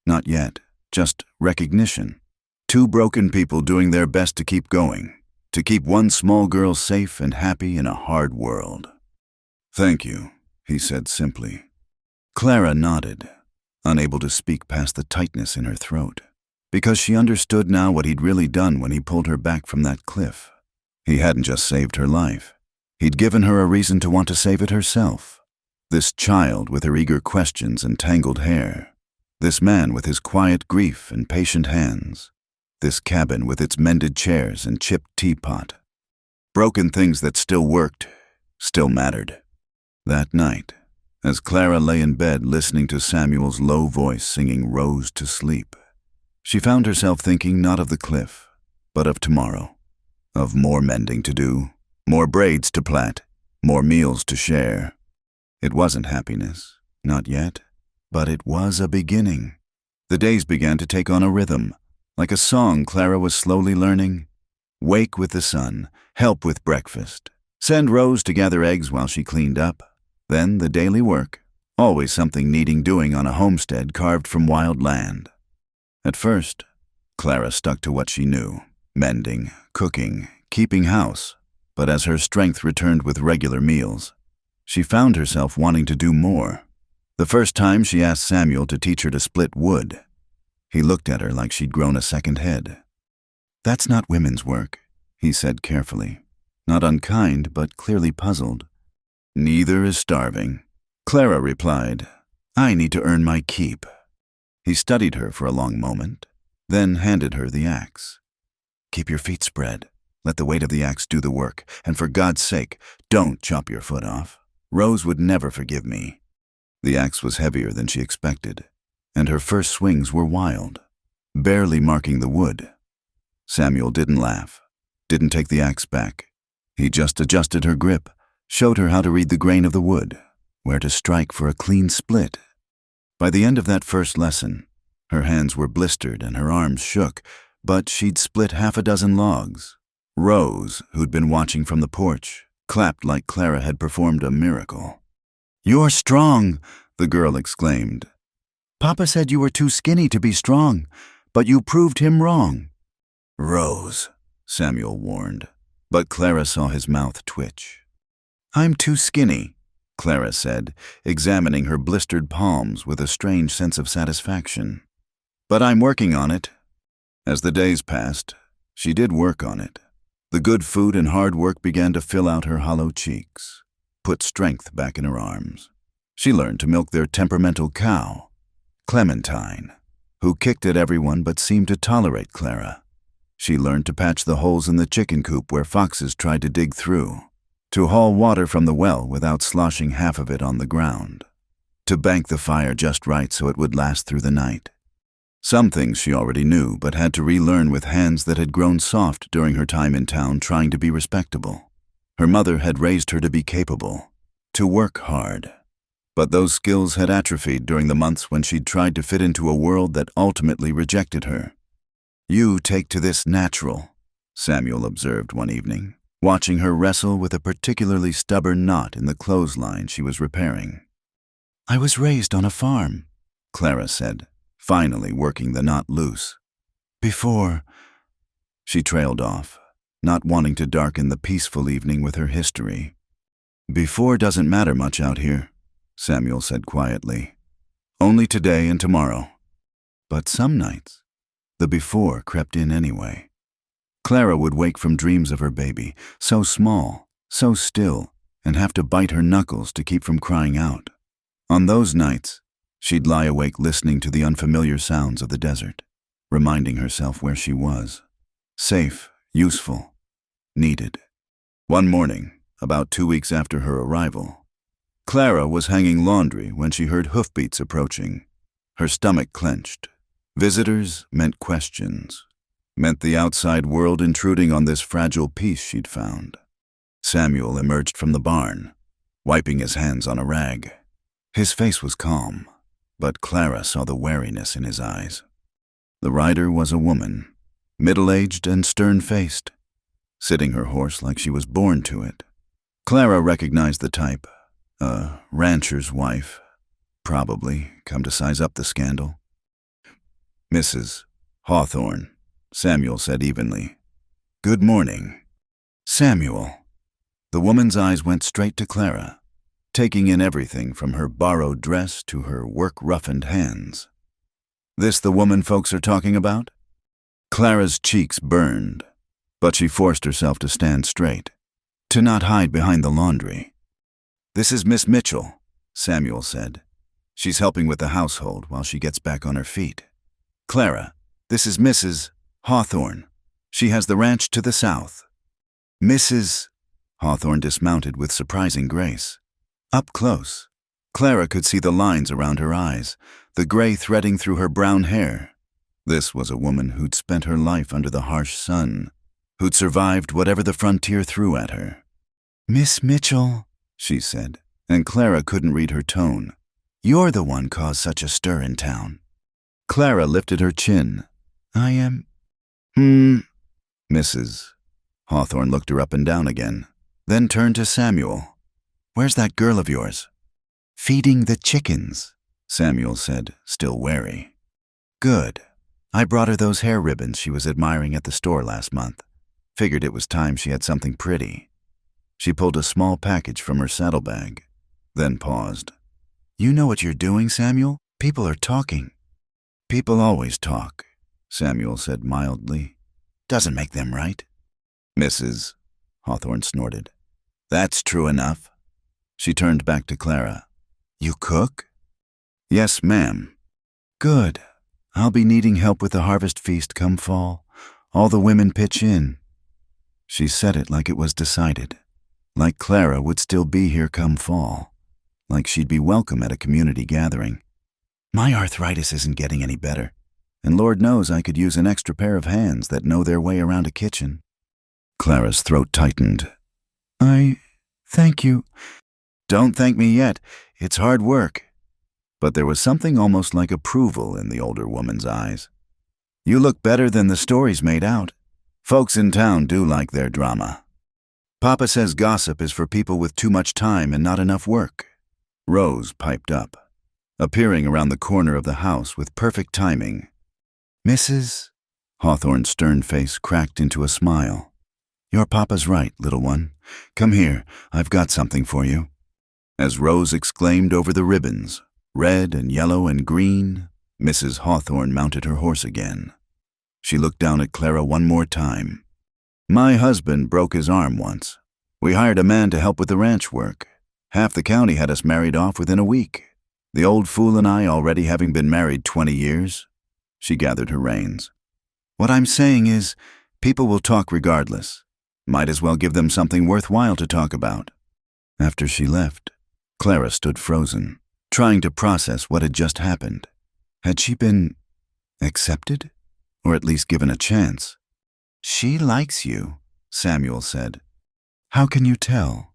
Not yet, just recognition. 2 broken people doing their best to keep going, to keep one small girl safe and happy in a hard world. "Thank you," he said simply. Clara nodded, unable to speak past the tightness in her throat, because she understood now what he'd really done when he pulled her back from that cliff. He hadn't just saved her life. He'd given her a reason to want to save it herself. This child with her eager questions and tangled hair. This man with his quiet grief and patient hands. This cabin with its mended chairs and chipped teapot. Broken things that still worked, still mattered. That night, as Clara lay in bed listening to Samuel's low voice singing Rose to sleep, she found herself thinking not of the cliff, but of tomorrow. Of more mending to do, more braids to plait, more meals to share. It wasn't happiness, not yet, but it was a beginning. The days began to take on a rhythm, like a song Clara was slowly learning. Wake with the sun, help with breakfast, send Rose to gather eggs while she cleaned up. Then the daily work, always something needing doing on a homestead carved from wild land. At first, Clara stuck to what she knew: mending, cooking, keeping house. But as her strength returned with regular meals, she found herself wanting to do more. The first time she asked Samuel to teach her to split wood, he looked at her like she'd grown a second head. "That's not women's work," he said carefully, not unkind but clearly puzzled. "Neither is starving," Clara replied. "I need to earn my keep." He studied her for a long moment, then handed her the axe. "Keep your feet spread. Let the weight of the axe do the work, and for God's sake, don't chop your foot off. Rose would never forgive me." The axe was heavier than she expected, and her first swings were wild, barely marking the wood. Samuel didn't laugh, didn't take the axe back. He just adjusted her grip, showed her how to read the grain of the wood, where to strike for a clean split. By the end of that first lesson, her hands were blistered and her arms shook, but she'd split half a dozen logs. Rose, who'd been watching from the porch, clapped like Clara had performed a miracle. "You're strong," the girl exclaimed. "Papa said you were too skinny to be strong, but you proved him wrong." "Rose," Samuel warned, but Clara saw his mouth twitch. "I'm too skinny," Clara said, examining her blistered palms with a strange sense of satisfaction. "But I'm working on it." As the days passed, she did work on it. The good food and hard work began to fill out her hollow cheeks, put strength back in her arms. She learned to milk their temperamental cow, Clementine, who kicked at everyone but seemed to tolerate Clara. She learned to patch the holes in the chicken coop where foxes tried to dig through, to haul water from the well without sloshing half of it on the ground, to bank the fire just right so it would last through the night. Some things she already knew, but had to relearn with hands that had grown soft during her time in town trying to be respectable. Her mother had raised her to be capable, to work hard. But those skills had atrophied during the months when she'd tried to fit into a world that ultimately rejected her. "You take to this natural," Samuel observed one evening, watching her wrestle with a particularly stubborn knot in the clothesline she was repairing. "I was raised on a farm," Clara said, finally working the knot loose. "Before—" She trailed off, not wanting to darken the peaceful evening with her history. "Before doesn't matter much out here," Samuel said quietly. "Only today and tomorrow." But some nights, the before crept in anyway. Clara would wake from dreams of her baby, so small, so still, and have to bite her knuckles to keep from crying out. On those nights, she'd lie awake listening to the unfamiliar sounds of the desert, reminding herself where she was. Safe, useful, needed. One morning, about 2 weeks after her arrival, Clara was hanging laundry when she heard hoofbeats approaching. Her stomach clenched. Visitors meant questions, meant the outside world intruding on this fragile piece she'd found. Samuel emerged from the barn, wiping his hands on a rag. His face was calm, but Clara saw the wariness in his eyes. The rider was a woman, middle-aged and stern-faced, sitting her horse like she was born to it. Clara recognized the type, a rancher's wife, probably come to size up the scandal. "Mrs. Hawthorne," Samuel said evenly. "Good morning." "Samuel." The woman's eyes went straight to Clara, taking in everything from her borrowed dress to her work-roughened hands. "This the woman folks are talking about?" Clara's cheeks burned, but she forced herself to stand straight, to not hide behind the laundry. "This is Miss Mitchell," Samuel said. "She's helping with the household while she gets back on her feet. Clara, this is Mrs. Hawthorne. She has the ranch to the south." "Mrs. Hawthorne dismounted with surprising grace. Up close, Clara could see the lines around her eyes, the gray threading through her brown hair. This was a woman who'd spent her life under the harsh sun, who'd survived whatever the frontier threw at her. "Miss Mitchell," she said, and Clara couldn't read her tone. "You're the one caused such a stir in town." Clara lifted her chin. "I am—" "Mrs." Hawthorne looked her up and down again, then turned to Samuel. "Where's that girl of yours?" "Feeding the chickens," Samuel said, still wary. "Good." I brought her those hair ribbons she was admiring at the store last month. Figured it was time she had something pretty. She pulled a small package from her saddlebag, then paused. You know what you're doing, Samuel? People are talking. People always talk, Samuel said mildly. Doesn't make them right. Mrs. Hawthorne snorted. That's true enough. She turned back to Clara. You cook? Yes, ma'am. Good. I'll be needing help with the harvest feast come fall. All the women pitch in. She said it like it was decided. Like Clara would still be here come fall. Like she'd be welcome at a community gathering. My arthritis isn't getting any better. And Lord knows I could use an extra pair of hands that know their way around a kitchen. Clara's throat tightened. Thank you. Don't thank me yet. It's hard work. But there was something almost like approval in the older woman's eyes. You look better than the stories made out. Folks in town do like their drama. Papa says gossip is for people with too much time and not enough work. Rose piped up, appearing around the corner of the house with perfect timing. Mrs. Hawthorne's stern face cracked into a smile. Your papa's right, little one. Come here, I've got something for you. As Rose exclaimed over the ribbons, red and yellow and green, Mrs. Hawthorne mounted her horse again. She looked down at Clara one more time. My husband broke his arm once. We hired a man to help with the ranch work. Half the county had us married off within a week. The old fool and I already having been married 20 years. She gathered her reins. What I'm saying is, people will talk regardless. Might as well give them something worthwhile to talk about. After she left, Clara stood frozen, trying to process what had just happened. Had she been accepted? Or at least given a chance? She likes you, Samuel said. How can you tell?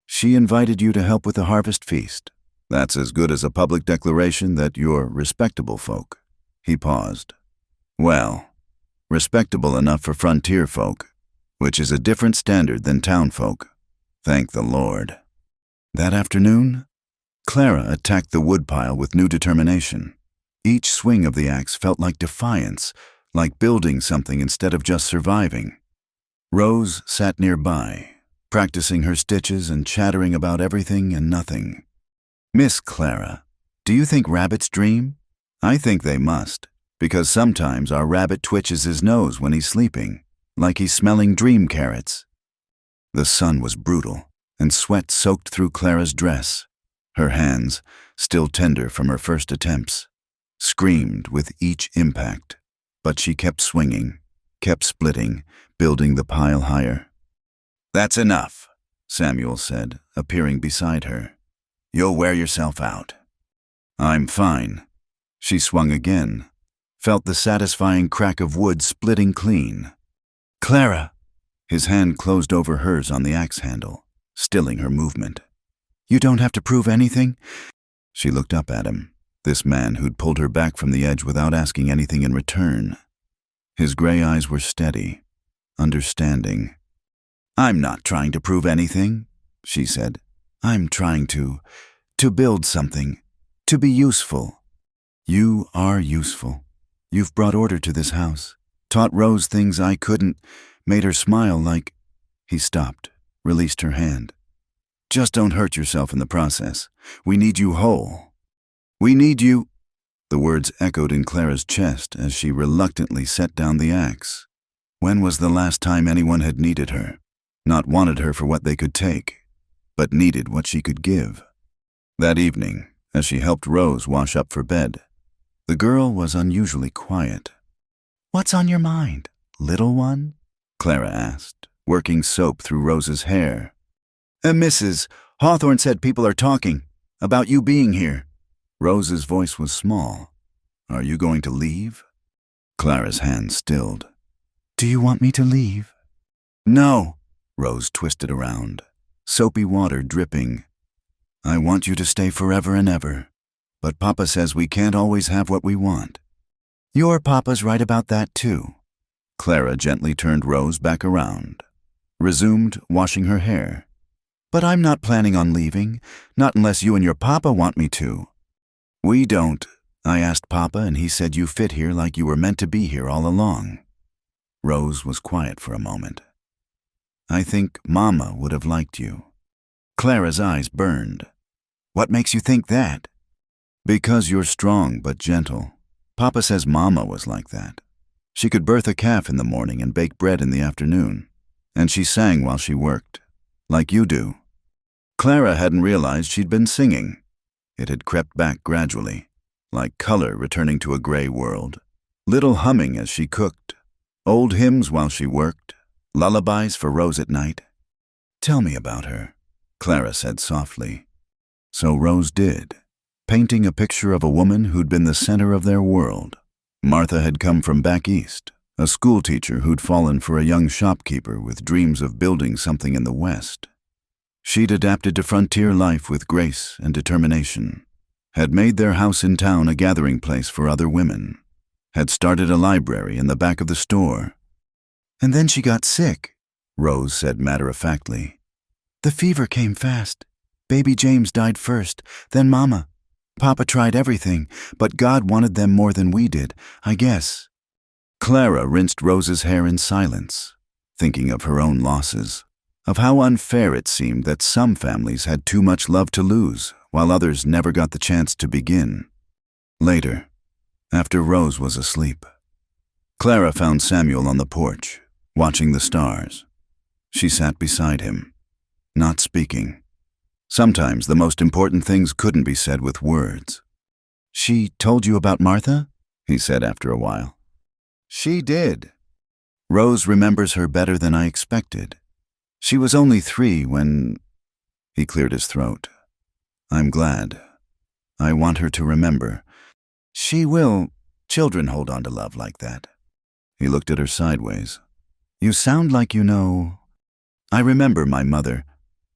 She invited you to help with the harvest feast. That's as good as a public declaration that you're respectable folk. He paused. Well, respectable enough for frontier folk, which is a different standard than town folk. Thank the Lord. That afternoon, Clara attacked the woodpile with new determination. Each swing of the axe felt like defiance, like building something instead of just surviving. Rose sat nearby, practicing her stitches and chattering about everything and nothing. Miss Clara, do you think rabbits dream? I think they must, because sometimes our rabbit twitches his nose when he's sleeping, like he's smelling dream carrots. The sun was brutal, and sweat soaked through Clara's dress. Her hands, still tender from her first attempts, screamed with each impact. But she kept swinging, kept splitting, building the pile higher. That's enough, Samuel said, appearing beside her. You'll wear yourself out. I'm fine. She swung again, felt the satisfying crack of wood splitting clean. Clara! His hand closed over hers on the axe handle, stilling her movement. You don't have to prove anything? She looked up at him. This man who'd pulled her back from the edge without asking anything in return. His gray eyes were steady, understanding. I'm not trying to prove anything, she said. I'm trying to build something, to be useful. You are useful. You've brought order to this house, taught Rose things I couldn't, made her smile like... He stopped, released her hand. Just don't hurt yourself in the process. We need you whole. We need you... The words echoed in Clara's chest as she reluctantly set down the axe. When was the last time anyone had needed her? Not wanted her for what they could take, but needed what she could give. That evening, as she helped Rose wash up for bed, the girl was unusually quiet. What's on your mind, little one? Clara asked, working soap through Rose's hair. Mrs. Hawthorne said people are talking about you being here. Rose's voice was small. Are you going to leave? Clara's hand stilled. Do you want me to leave? No. Rose twisted around, soapy water dripping. I want you to stay forever and ever, but Papa says we can't always have what we want. Your Papa's right about that too. Clara gently turned Rose back around, resumed washing her hair. But I'm not planning on leaving, not unless you and your Papa want me to. We don't, I asked Papa and he said you fit here like you were meant to be here all along. Rose was quiet for a moment. I think Mama would have liked you. Clara's eyes burned. What makes you think that? Because you're strong but gentle. Papa says Mama was like that. She could birth a calf in the morning and bake bread in the afternoon. And she sang while she worked, like you do. Clara hadn't realized she'd been singing. It had crept back gradually, like color returning to a gray world. Little humming as she cooked, old hymns while she worked, lullabies for Rose at night. Tell me about her, Clara said softly. So Rose did, painting a picture of a woman who'd been the center of their world. Martha had come from back east, a schoolteacher who'd fallen for a young shopkeeper with dreams of building something in the West. She'd adapted to frontier life with grace and determination, had made their house in town a gathering place for other women, had started a library in the back of the store. And then she got sick, Rose said matter-of-factly. The fever came fast. Baby James died first, then Mama. Papa tried everything, but God wanted them more than we did, I guess. Clara rinsed Rose's hair in silence, thinking of her own losses, of how unfair it seemed that some families had too much love to lose, while others never got the chance to begin. Later, after Rose was asleep, Clara found Samuel on the porch, watching the stars. She sat beside him, not speaking. Sometimes the most important things couldn't be said with words. She told you about Martha? He said after a while. She did. Rose remembers her better than I expected. She was only 3 when... He cleared his throat. I'm glad. I want her to remember. She will. Children hold on to love like that. He looked at her sideways. You sound like you know. I remember my mother.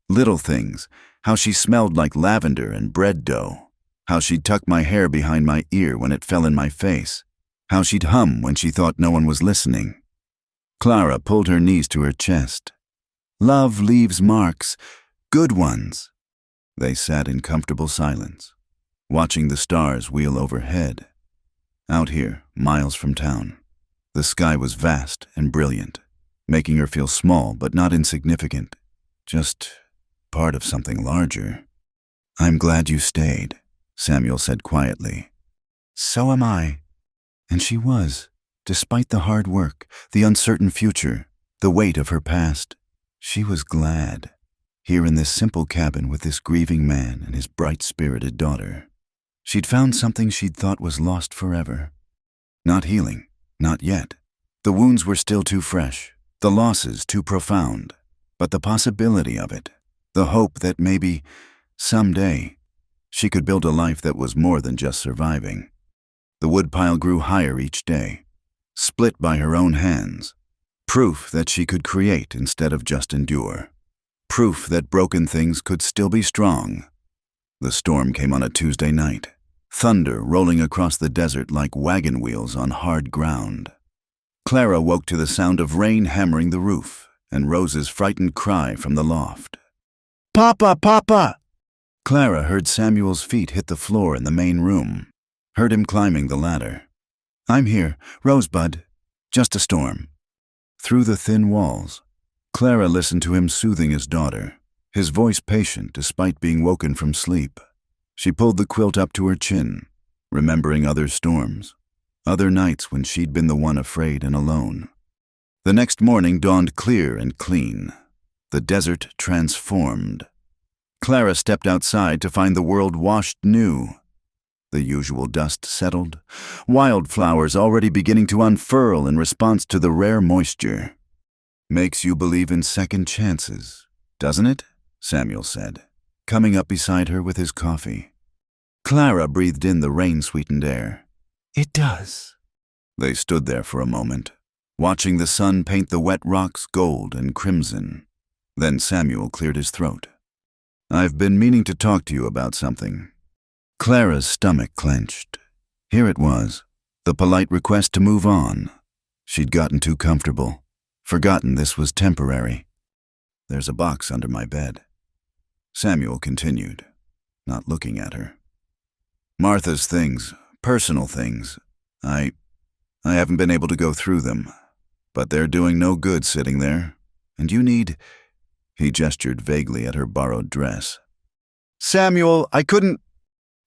Little things. How she smelled like lavender and bread dough. How she'd tuck my hair behind my ear when it fell in my face. How she'd hum when she thought no one was listening. Clara pulled her knees to her chest. Love leaves marks, good ones. They sat in comfortable silence, watching the stars wheel overhead. Out here, miles from town, the sky was vast and brilliant, making her feel small but not insignificant, just part of something larger. I'm glad you stayed, Samuel said quietly. So am I. And she was, despite the hard work, the uncertain future, the weight of her past. She was glad, here in this simple cabin with this grieving man and his bright-spirited daughter. She'd found something she'd thought was lost forever. Not healing, not yet. The wounds were still too fresh, the losses too profound, but the possibility of it, the hope that maybe, someday, she could build a life that was more than just surviving. The woodpile grew higher each day, split by her own hands, proof that she could create instead of just endure, proof that broken things could still be strong. The storm came on a Tuesday night, thunder rolling across the desert like wagon wheels on hard ground. Clara woke to the sound of rain hammering the roof and Rose's frightened cry from the loft. Papa, Papa! Clara heard Samuel's feet hit the floor in the main room, heard him climbing the ladder. I'm here, Rosebud. Just a storm. Through the thin walls, Clara listened to him soothing his daughter, his voice patient despite being woken from sleep. She pulled the quilt up to her chin, remembering other storms, other nights when she'd been the one afraid and alone. The next morning dawned clear and clean. The desert transformed. Clara stepped outside to find the world washed new. The usual dust settled, wildflowers already beginning to unfurl in response to the rare moisture. Makes you believe in second chances, doesn't it? Samuel said, coming up beside her with his coffee. Clara breathed in the rain-sweetened air. It does. They stood there for a moment, watching the sun paint the wet rocks gold and crimson. Then Samuel cleared his throat. I've been meaning to talk to you about something. Clara's stomach clenched. Here it was, the polite request to move on. She'd gotten too comfortable, forgotten this was temporary. There's a box under my bed. Samuel continued, not looking at her. Martha's things, personal things. I haven't been able to go through them. But they're doing no good sitting there. And you need—" He gestured vaguely at her borrowed dress. Samuel, I couldn't—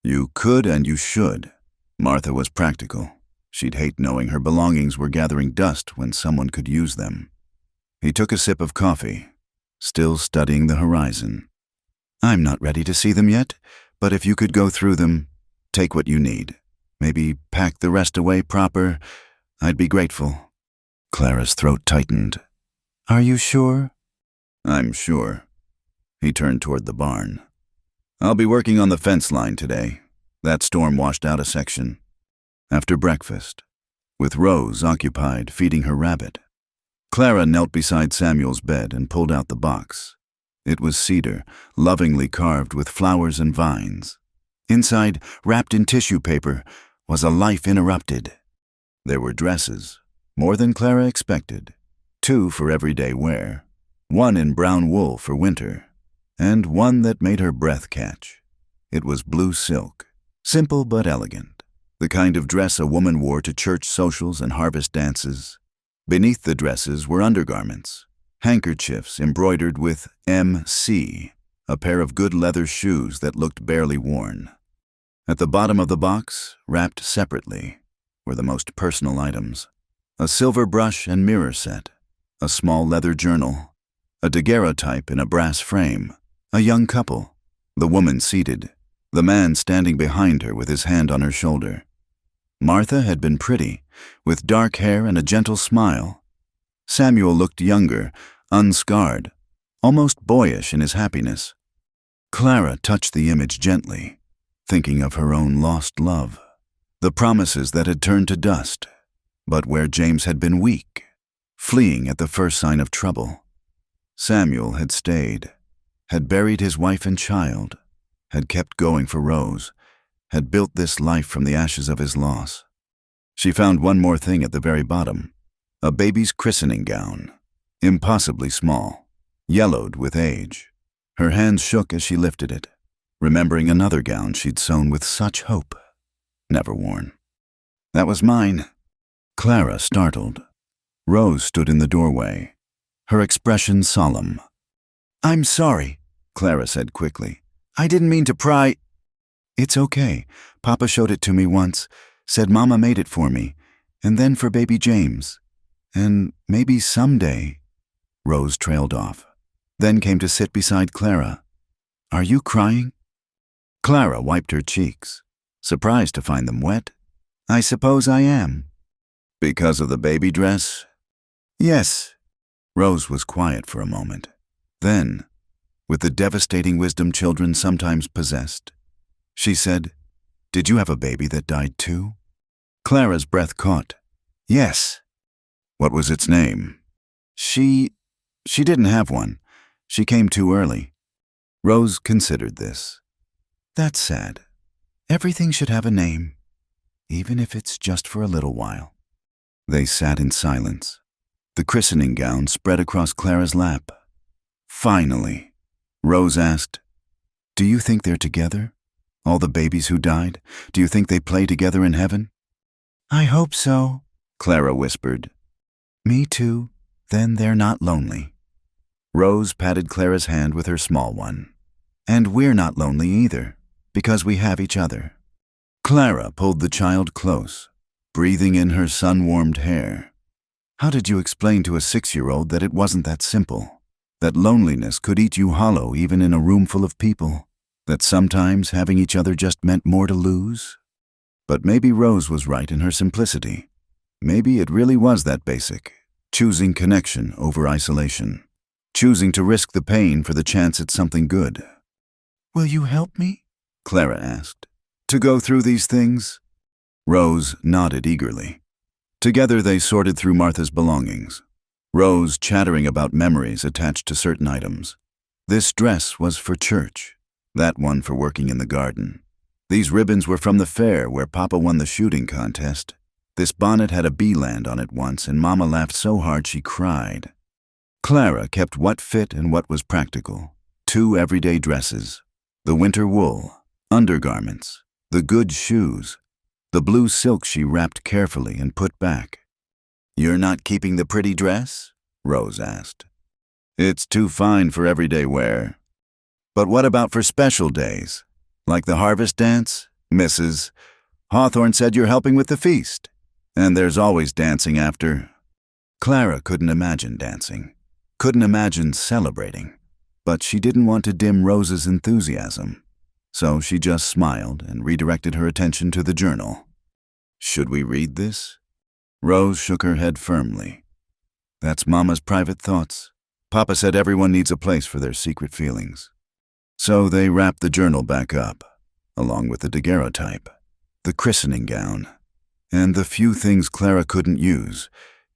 "You could and you should." Martha was practical. She'd hate knowing her belongings were gathering dust when someone could use them. He took a sip of coffee, still studying the horizon. "I'm not ready to see them yet, but if you could go through them, take what you need. Maybe pack the rest away proper. I'd be grateful." Clara's throat tightened. "Are you sure?" "I'm sure." He turned toward the barn. "I'll be working on the fence line today. That storm washed out a section." After breakfast, with Rose occupied feeding her rabbit, Clara knelt beside Samuel's bed and pulled out the box. It was cedar, lovingly carved with flowers and vines. Inside, wrapped in tissue paper, was a life interrupted. There were dresses, more than Clara expected, 2 for everyday wear, 1 in brown wool for winter, and 1 that made her breath catch. It was blue silk, simple but elegant, the kind of dress a woman wore to church socials and harvest dances. Beneath the dresses were undergarments, handkerchiefs embroidered with MC, a pair of good leather shoes that looked barely worn. At the bottom of the box, wrapped separately, were the most personal items: a silver brush and mirror set, a small leather journal, a daguerreotype in a brass frame, a young couple, the woman seated, the man standing behind her with his hand on her shoulder. Martha had been pretty, with dark hair and a gentle smile. Samuel looked younger, unscarred, almost boyish in his happiness. Clara touched the image gently, thinking of her own lost love, the promises that had turned to dust, but where James had been weak, fleeing at the first sign of trouble. Samuel had stayed, had buried his wife and child, had kept going for Rose, had built this life from the ashes of his loss. She found one more thing at the very bottom: a baby's christening gown, impossibly small, yellowed with age. Her hands shook as she lifted it, remembering another gown she'd sewn with such hope, never worn. "That was mine." Clara startled. Rose stood in the doorway, her expression solemn. "I'm sorry," Clara said quickly. "I didn't mean to pry—" "It's okay. Papa showed it to me once, said Mama made it for me, and then for baby James. And maybe someday—" Rose trailed off, then came to sit beside Clara. "Are you crying?" Clara wiped her cheeks, surprised to find them wet. "I suppose I am." "Because of the baby dress?" "Yes." Rose was quiet for a moment. Then, with the devastating wisdom children sometimes possessed, she said, "Did you have a baby that died too?" Clara's breath caught. "Yes." "What was its name?" She didn't have one. She came too early." Rose considered this. "That's sad. Everything should have a name, even if it's just for a little while." They sat in silence, the christening gown spread across Clara's lap. Finally, Rose asked, "Do you think they're together? All the babies who died? Do you think they play together in heaven?" "I hope so," Clara whispered. "Me too. Then they're not lonely." Rose patted Clara's hand with her small one. "And we're not lonely either, because we have each other." Clara pulled the child close, breathing in her sun-warmed hair. How did you explain to a 6-year-old that it wasn't that simple? That loneliness could eat you hollow even in a room full of people? That sometimes having each other just meant more to lose? But maybe Rose was right in her simplicity. Maybe it really was that basic, choosing connection over isolation, choosing to risk the pain for the chance at something good. "Will you help me?" Clara asked. "To go through these things?" Rose nodded eagerly. Together they sorted through Martha's belongings, Rose chattering about memories attached to certain items. This dress was for church, that one for working in the garden. These ribbons were from the fair where Papa won the shooting contest. This bonnet had a bee land on it once, and Mama laughed so hard she cried. Clara kept what fit and what was practical: 2 everyday dresses, the winter wool, undergarments, the good shoes, the blue silk she wrapped carefully and put back. "You're not keeping the pretty dress?" Rose asked. "It's too fine for everyday wear." "But what about for special days? Like the harvest dance? Mrs. Hawthorne said you're helping with the feast. And there's always dancing after." Clara couldn't imagine dancing, couldn't imagine celebrating, but she didn't want to dim Rose's enthusiasm. So she just smiled and redirected her attention to the journal. "Should we read this?" Rose shook her head firmly. "That's Mama's private thoughts. Papa said everyone needs a place for their secret feelings." So they wrapped the journal back up, along with the daguerreotype, the christening gown, and the few things Clara couldn't use.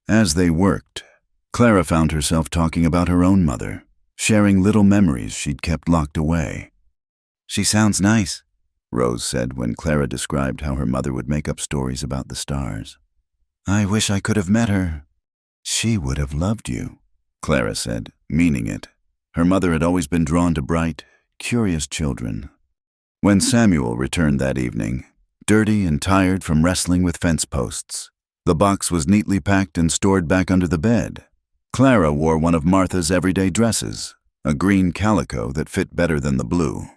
As they worked, Clara found herself talking about her own mother, sharing little memories she'd kept locked away. "She sounds nice," Rose said when Clara described how her mother would make up stories about the stars. "I wish I could have met her." "She would have loved you," Clara said, meaning it. Her mother had always been drawn to bright, curious children. When Samuel returned that evening, dirty and tired from wrestling with fence posts, the box was neatly packed and stored back under the bed. Clara wore one of Martha's everyday dresses, a green calico that fit better than the blue,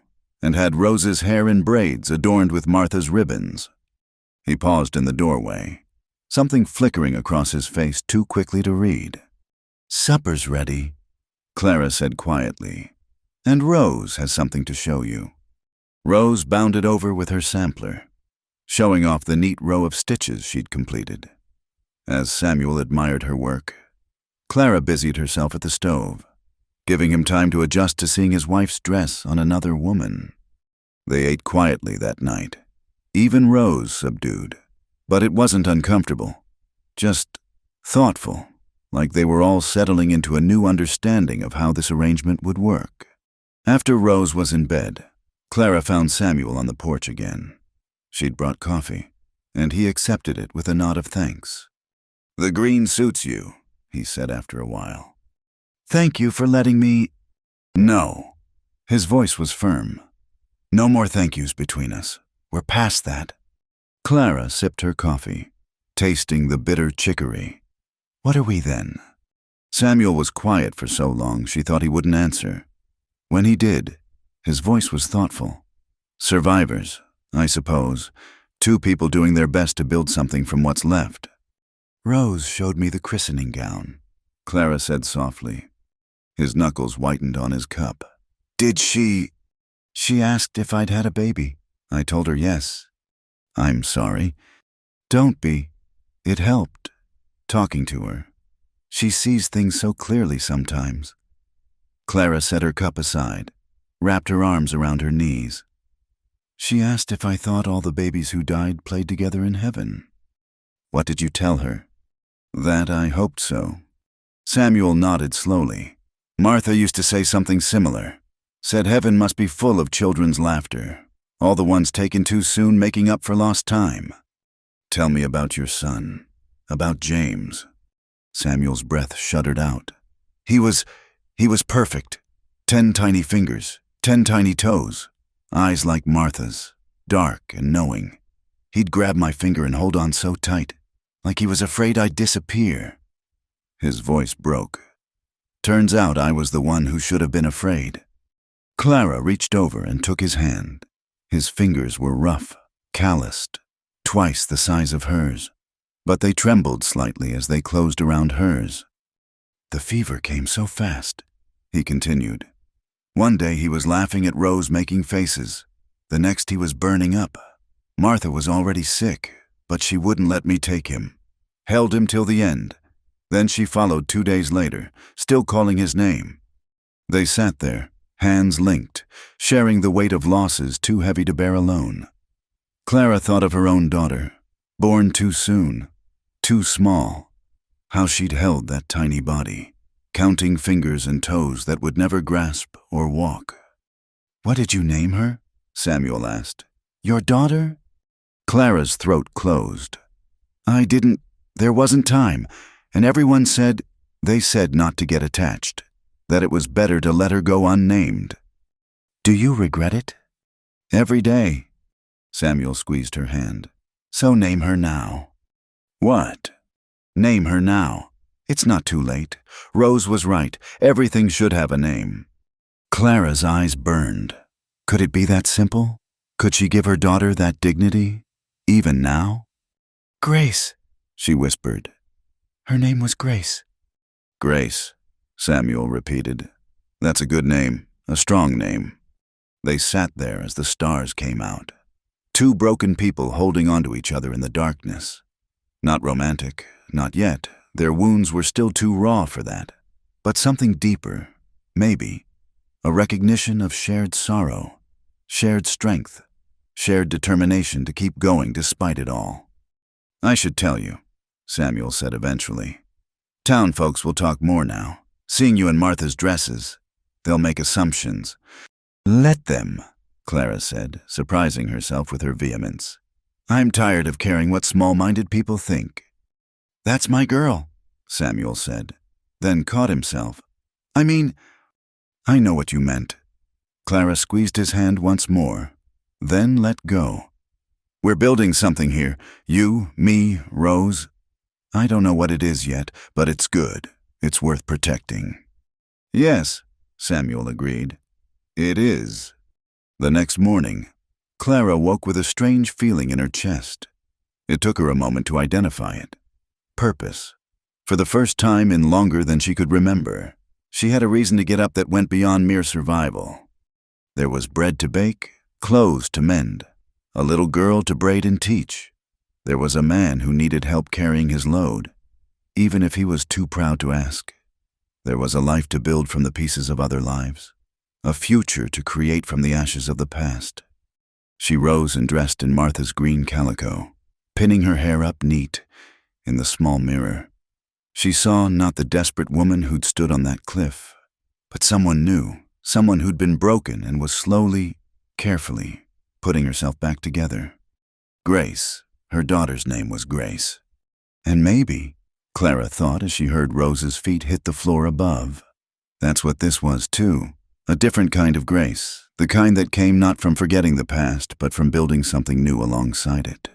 and had Rose's hair in braids adorned with Martha's ribbons. He paused in the doorway, something flickering across his face too quickly to read. "Supper's ready," Clara said quietly, "and Rose has something to show you." Rose bounded over with her sampler, showing off the neat row of stitches she'd completed. As Samuel admired her work, Clara busied herself at the stove, giving him time to adjust to seeing his wife's dress on another woman. They ate quietly that night, even Rose subdued. But it wasn't uncomfortable, just thoughtful, like they were all settling into a new understanding of how this arrangement would work. After Rose was in bed, Clara found Samuel on the porch again. She'd brought coffee, and he accepted it with a nod of thanks. "The green suits you," he said after a while. "Thank you for letting me—" "No." His voice was firm. "No more thank yous between us. We're past that." Clara sipped her coffee, tasting the bitter chicory. "What are we then?" Samuel was quiet for so long she thought he wouldn't answer. When he did, his voice was thoughtful. "Survivors, I suppose. Two people doing their best to build something from what's left." "Rose showed me the christening gown," Clara said softly. His knuckles whitened on his cup. "Did she—" "She asked if I'd had a baby. I told her yes." "I'm sorry." "Don't be. It helped, talking to her. She sees things so clearly sometimes." Clara set her cup aside, wrapped her arms around her knees. "She asked if I thought all the babies who died played together in heaven." "What did you tell her?" "That I hoped so." Samuel nodded slowly. "Martha used to say something similar. Said heaven must be full of children's laughter, all the ones taken too soon making up for lost time." "Tell me about your son, about James." Samuel's breath shuddered out. He was perfect. 10 tiny fingers, 10 tiny toes, eyes like Martha's, dark and knowing. He'd grab my finger and hold on so tight, like he was afraid I'd disappear. His voice broke. Turns out I was the one who should have been afraid. Clara reached over and took his hand. His fingers were rough, calloused, twice the size of hers, but they trembled slightly as they closed around hers. "The fever came so fast," he continued. "One day he was laughing at Rose making faces. The next he was burning up. Martha was already sick, but she wouldn't let me take him. Held him till the end. Then she followed 2 days later, still calling his name. They sat there, hands linked, sharing the weight of losses too heavy to bear alone. Clara thought of her own daughter, born too soon, too small, how she'd held that tiny body, counting fingers and toes that would never grasp or walk. "What did you name her?" Samuel asked. "Your daughter?" Clara's throat closed. There wasn't time, and everyone said, they said not to get attached, that it was better to let her go unnamed." "Do you regret it?" "Every day." Samuel squeezed her hand. So name her now. What? Name her now. It's not too late. Rose was right. Everything should have a name. Clara's eyes burned. Could it be that simple? Could she give her daughter that dignity, even now? Grace, She whispered. her name was Grace. Grace, Samuel repeated. That's a good name, a strong name. They sat there as the stars came out. Two broken people holding onto each other in the darkness. Not romantic, not yet. Their wounds were still too raw for that. But something deeper, maybe. A recognition of shared sorrow, shared strength, shared determination to keep going despite it all. I should tell you, Samuel said eventually. Town folks will talk more now. Seeing you in Martha's dresses, they'll make assumptions. Let them, Clara said, surprising herself with her vehemence. I'm tired of caring what small-minded people think. That's my girl, Samuel said, then caught himself. I mean, I know what you meant. Clara squeezed his hand once more, then let go. We're building something here. You, me, Rose. I don't know what it is yet, but it's good. It's worth protecting. Yes, Samuel agreed. It is. The next morning, Clara woke with a strange feeling in her chest. It took her a moment to identify it. Purpose. For the first time in longer than she could remember, she had a reason to get up that went beyond mere survival. There was bread to bake, clothes to mend, a little girl to braid and teach. There was a man who needed help carrying his load, even if he was too proud to ask. There was a life to build from the pieces of other lives, a future to create from the ashes of the past. She rose and dressed in Martha's green calico, pinning her hair up neat in the small mirror. She saw not the desperate woman who'd stood on that cliff, but someone new, someone who'd been broken and was slowly, carefully, putting herself back together. Grace, her daughter's name was Grace. And maybe, Clara thought as she heard Rose's feet hit the floor above. That's what this was too, a different kind of grace, the kind that came not from forgetting the past, but from building something new alongside it.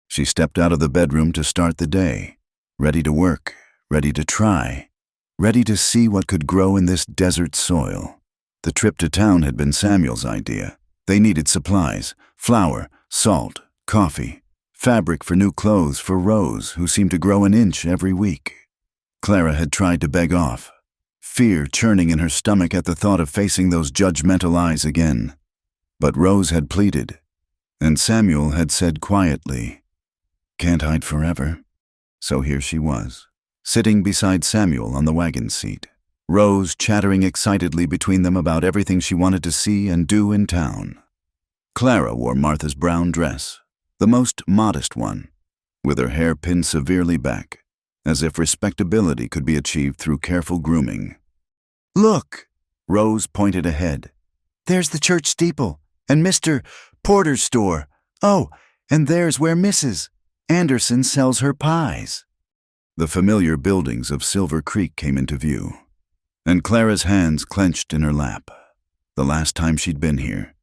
She stepped out of the bedroom to start the day, ready to work, ready to try, ready to see what could grow in this desert soil. The trip to town had been Samuel's idea. They needed supplies, flour, salt, coffee, fabric for new clothes for Rose, who seemed to grow an inch every week. Clara had tried to beg off, fear churning in her stomach at the thought of facing those judgmental eyes again. But Rose had pleaded, and Samuel had said quietly, "Can't hide forever." So here she was, sitting beside Samuel on the wagon seat, Rose chattering excitedly between them about everything she wanted to see and do in town. Clara wore Martha's brown dress, the most modest one, with her hair pinned severely back, as if respectability could be achieved through careful grooming. "Look!" Rose pointed ahead. "There's the church steeple, and Mr. Porter's store. Oh, and there's where Mrs. Anderson sells her pies." The familiar buildings of Silver Creek came into view, and Clara's hands clenched in her lap. The last time she'd been here,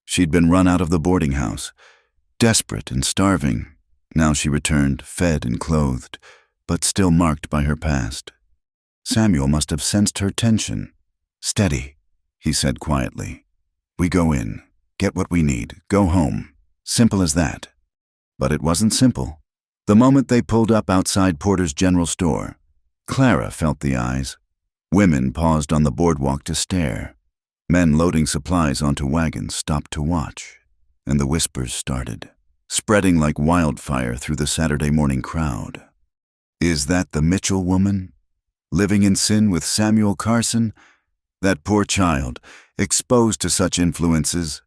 she'd been run out of the boarding house, desperate and starving. Now she returned, fed and clothed, but still marked by her past. Samuel must have sensed her tension. "Steady," he said quietly. "We go in, get what we need, go home. Simple as that." But it wasn't simple. The moment they pulled up outside Porter's general store, Clara felt the eyes. Women paused on the boardwalk to stare. Men loading supplies onto wagons stopped to watch. And the whispers started, spreading like wildfire through the Saturday morning crowd. Is that the Mitchell woman? Living in sin with Samuel Carson? That poor child, exposed to such influences.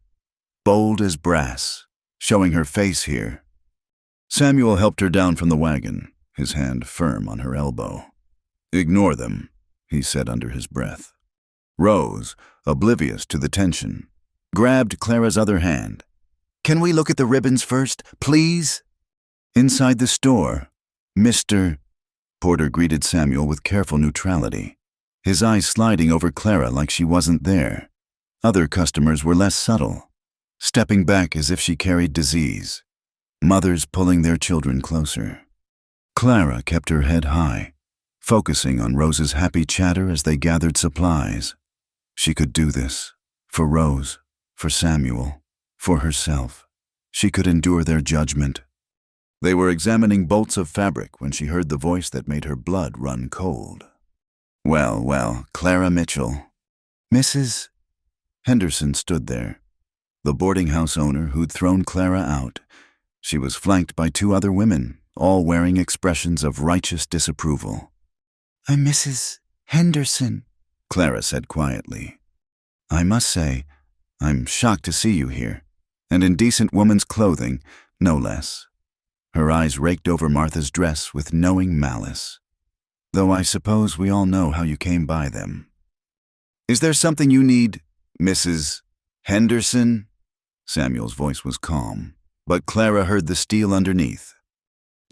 Bold as brass, showing her face here. Samuel helped her down from the wagon, his hand firm on her elbow. "Ignore them," he said under his breath. Rose, oblivious to the tension, grabbed Clara's other hand. "Can we look at the ribbons first, please?" Inside the store, Mr. Porter greeted Samuel with careful neutrality, his eyes sliding over Clara like she wasn't there. Other customers were less subtle, stepping back as if she carried disease. mothers pulling their children closer. Clara kept her head high, focusing on Rose's happy chatter as they gathered supplies. She could do this. For Rose, for Samuel, for herself. She could endure their judgment. They were examining bolts of fabric when she heard the voice that made her blood run cold. Well, well, Clara Mitchell. Mrs. Henderson stood there, the boarding house owner who'd thrown Clara out. She was flanked by two other women, all wearing expressions of righteous disapproval. I'm Mrs. Henderson, Clara said quietly. I must say, I'm shocked to see you here, and in decent woman's clothing, no less. Her eyes raked over Martha's dress with knowing malice. Though I suppose we all know how you came by them. Is there something you need, Mrs. Henderson? Samuel's voice was calm, but Clara heard the steel underneath.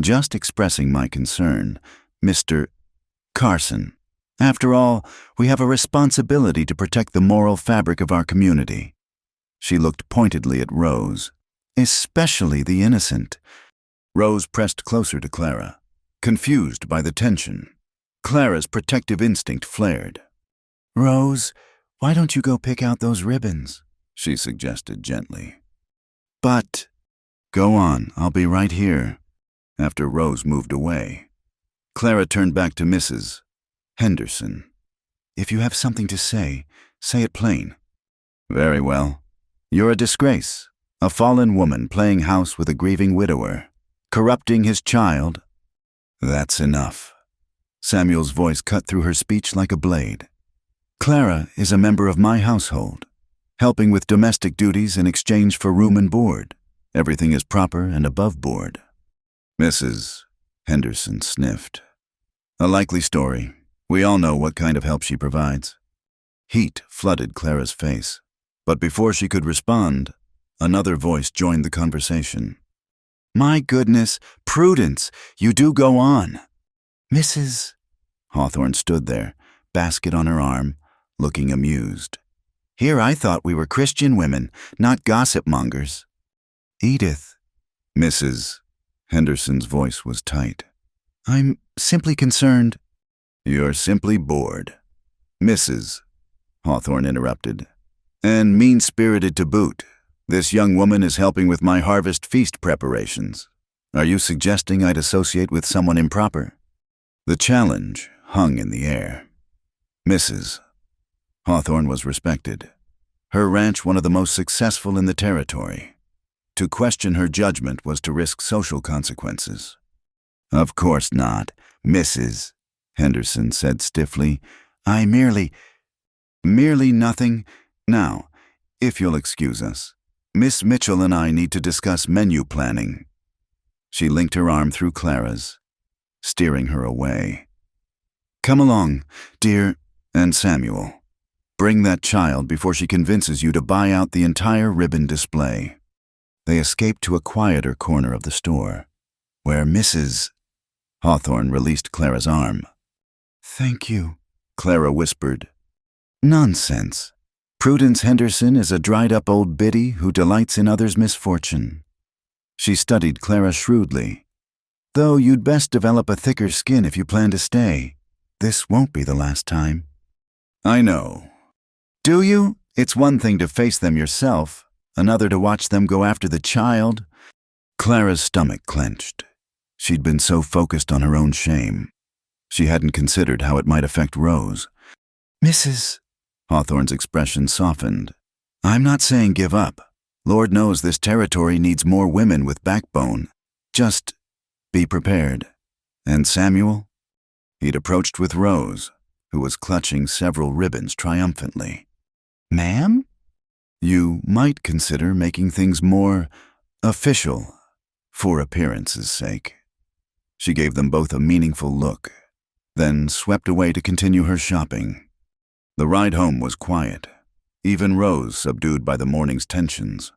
Just expressing my concern, Mr. Carson. After all, we have a responsibility to protect the moral fabric of our community. She looked pointedly at Rose, especially the innocent. Rose pressed closer to Clara, confused by the tension. Clara's protective instinct flared. Rose, why don't you go pick out those ribbons? She suggested gently. But, go on, I'll be right here. After Rose moved away, Clara turned back to Mrs. Henderson. If you have something to say it plain. Very well. You're a disgrace, a fallen woman playing house with a grieving widower, corrupting his child. That's enough. Samuel's voice cut through her speech like a blade. Clara is a member of my household, helping with domestic duties in exchange for room and board. Everything is proper and above board. Mrs. Henderson sniffed. A likely story. We all know what kind of help she provides. Heat flooded Clara's face, but before she could respond, another voice joined the conversation. My goodness, Prudence, you do go on. Mrs. Hawthorne stood there, basket on her arm, looking amused. Here I thought we were Christian women, not gossip mongers. Edith. Mrs. Henderson's voice was tight. I'm simply concerned. You're simply bored. Mrs. Hawthorne interrupted. And mean-spirited to boot. This young woman is helping with my harvest feast preparations. Are you suggesting I'd associate with someone improper? The challenge hung in the air. Mrs. Hawthorne was respected. Her ranch one of the most successful in the territory. To question her judgment was to risk social consequences. Of course not, Mrs. Henderson said stiffly. I merely nothing. Now, if you'll excuse us, Miss Mitchell and I need to discuss menu planning. She linked her arm through Clara's, steering her away. Come along, dear, and Samuel. Bring that child before she convinces you to buy out the entire ribbon display. They escaped to a quieter corner of the store, where Mrs. Hawthorne released Clara's arm. Thank you, Clara whispered. Nonsense. Prudence Henderson is a dried-up old biddy who delights in others' misfortune. She studied Clara shrewdly. Though you'd best develop a thicker skin if you plan to stay. This won't be the last time. I know. Do you? It's one thing to face them yourself, another to watch them go after the child. Clara's stomach clenched. She'd been so focused on her own shame. She hadn't considered how it might affect Rose. Mrs. Hawthorne's expression softened. I'm not saying give up. Lord knows this territory needs more women with backbone. Just be prepared. And Samuel? He'd approached with Rose, who was clutching several ribbons triumphantly. Ma'am? You might consider making things more official, for appearance's sake. She gave them both a meaningful look, then swept away to continue her shopping. The ride home was quiet, even Rose subdued by the morning's tensions.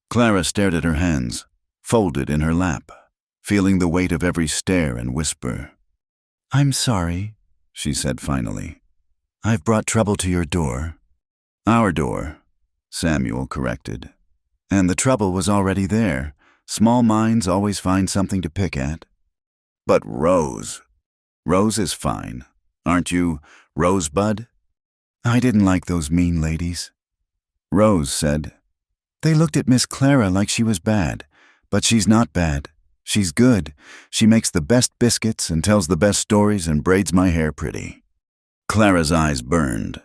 Clara stared at her hands, folded in her lap, feeling the weight of every stare and whisper. I'm sorry, she said finally. I've brought trouble to your door. Our door, Samuel corrected. And the trouble was already there, Small minds always find something to pick at. But Rose. Rose is fine. Aren't you, Rosebud? I didn't like those mean ladies. Rose said, They looked at Miss Clara like she was bad, but she's not bad. She's good. She makes the best biscuits and tells the best stories and braids my hair pretty. Clara's eyes burned.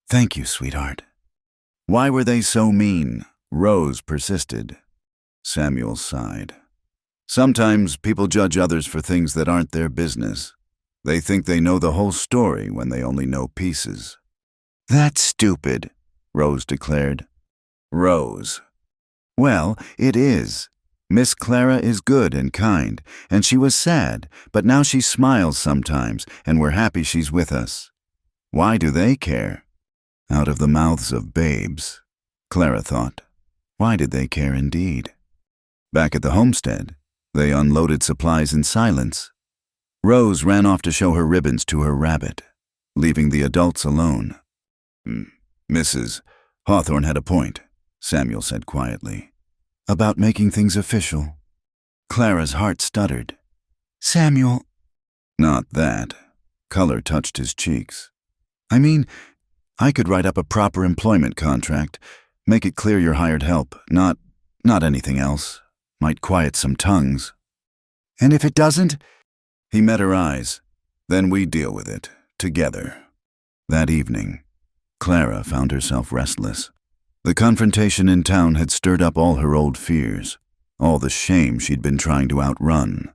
Thank you, sweetheart. Why were they so mean? Rose persisted. Samuel sighed. Sometimes people judge others for things that aren't their business. They think they know the whole story when they only know pieces. That's stupid, Rose declared. Rose. Well, it is. Miss Clara is good and kind, and she was sad, but now she smiles sometimes, and we're happy she's with us. Why do they care? Out of the mouths of babes, Clara thought. Why did they care indeed? Back at the homestead, they unloaded supplies in silence. Rose ran off to show her ribbons to her rabbit, leaving the adults alone. Mrs. Hawthorne had a point, Samuel said quietly. About making things official. Clara's heart stuttered. Samuel. Not that. Color touched his cheeks. I mean, I could write up a proper employment contract, make it clear you're hired help, not anything else. Might quiet some tongues. And if it doesn't? He met her eyes. Then we deal with it, together. That evening, Clara found herself restless. The confrontation in town had stirred up all her old fears, all the shame she'd been trying to outrun.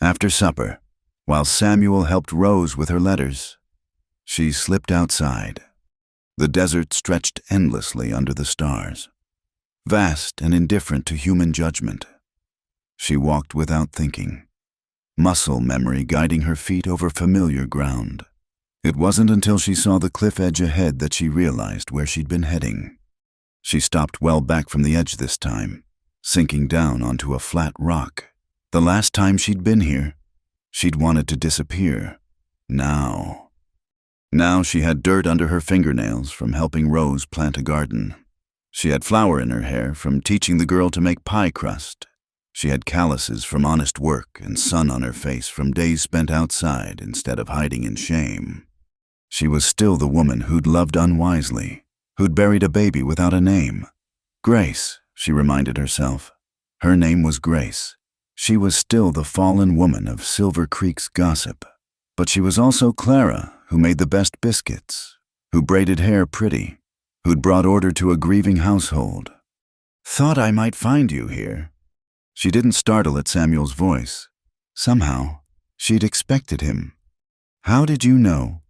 After supper, while Samuel helped Rose with her letters, she slipped outside. The desert stretched endlessly under the stars, vast and indifferent to human judgment. She walked without thinking, muscle memory guiding her feet over familiar ground. It wasn't until she saw the cliff edge ahead that she realized where she'd been heading. She stopped well back from the edge this time, sinking down onto a flat rock. The last time she'd been here, she'd wanted to disappear. Now she had dirt under her fingernails from helping Rose plant a garden. She had flour in her hair from teaching the girl to make pie crust. She had calluses from honest work and sun on her face from days spent outside instead of hiding in shame. She was still the woman who'd loved unwisely, who'd buried a baby without a name. Grace, she reminded herself. Her name was Grace. She was still the fallen woman of Silver Creek's gossip. But she was also Clara, who made the best biscuits, who braided hair pretty, who'd brought order to a grieving household. Thought I might find you here. She didn't startle at Samuel's voice. Somehow, she'd expected him. How did you know?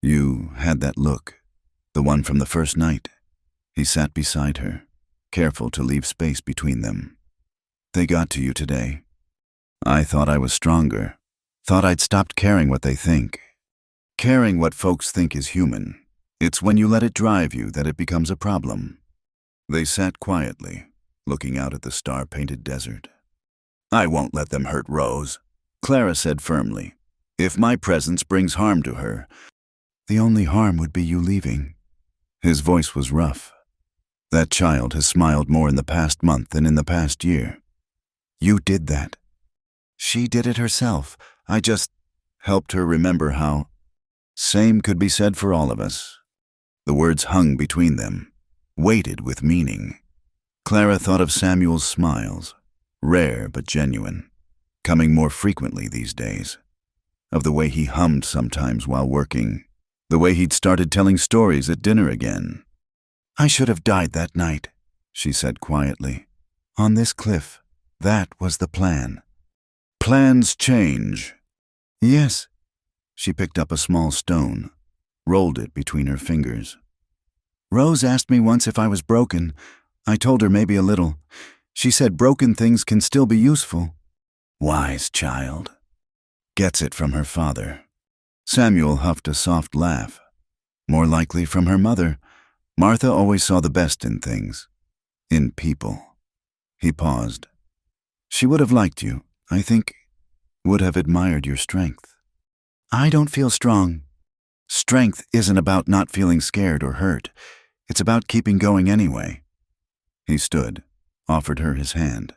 You had that look. The one from the first night. He sat beside her, careful to leave space between them. They got to you today. I thought I was stronger. Thought I'd stopped caring what they think. Caring what folks think is human. It's when you let it drive you that it becomes a problem. They sat quietly, looking out at the star-painted desert. I won't let them hurt Rose, Clara said firmly. If my presence brings harm to her, the only harm would be you leaving. His voice was rough. That child has smiled more in the past month than in the past year. You did that. She did it herself. I just helped her remember how. Same could be said for all of us. The words hung between them, weighted with meaning. Clara thought of Samuel's smiles, rare but genuine, coming more frequently these days. Of the way he hummed sometimes while working, the way he'd started telling stories at dinner again. I should have died that night, she said quietly. On this cliff, that was the plan. Plans change. Yes. She picked up a small stone, rolled it between her fingers. Rose asked me once if I was broken. I told her maybe a little. She said broken things can still be useful. Wise child. Gets it from her father. Samuel huffed a soft laugh. More likely from her mother. Martha always saw the best in things. In people. He paused. She would have liked you, I think. Would have admired your strength. I don't feel strong. Strength isn't about not feeling scared or hurt. It's about keeping going anyway. He stood, offered her his hand.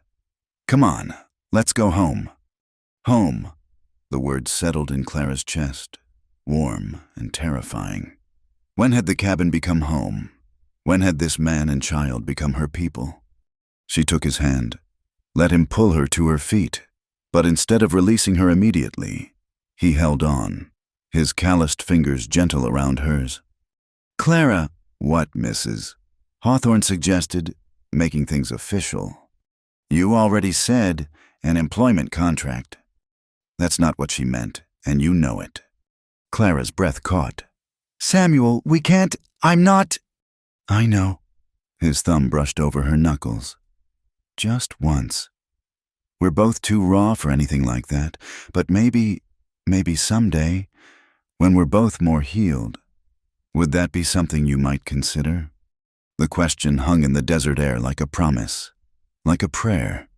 Come on, let's go home. Home. The word settled in Clara's chest, warm and terrifying. When had the cabin become home? When had this man and child become her people? She took his hand, let him pull her to her feet, but instead of releasing her immediately, he held on, his calloused fingers gentle around hers. Clara, what, Mrs.? Hawthorne suggested, making things official. You already said an employment contract. That's not what she meant, and you know it. Clara's breath caught. Samuel, we can't. I'm not. I know. His thumb brushed over her knuckles. Just once. We're both too raw for anything like that, but maybe someday, when we're both more healed, would that be something you might consider? The question hung in the desert air like a promise, like a prayer.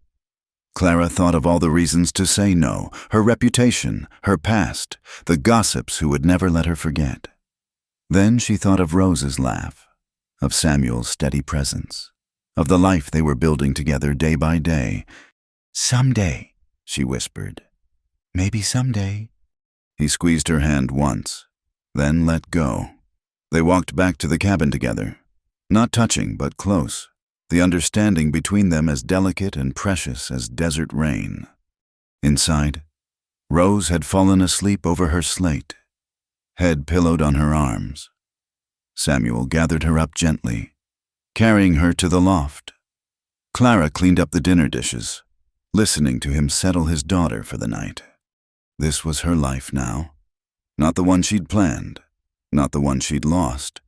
Clara thought of all the reasons to say no, her reputation, her past, the gossips who would never let her forget. Then she thought of Rose's laugh, of Samuel's steady presence, of the life they were building together day by day. Someday, she whispered. Maybe someday. He squeezed her hand once, then let go. They walked back to the cabin together, not touching but close, the understanding between them as delicate and precious as desert rain. Inside, Rose had fallen asleep over her slate, head pillowed on her arms. Samuel gathered her up gently, carrying her to the loft. Clara cleaned up the dinner dishes, listening to him settle his daughter for the night. This was her life now, not the one she'd planned, not the one she'd lost,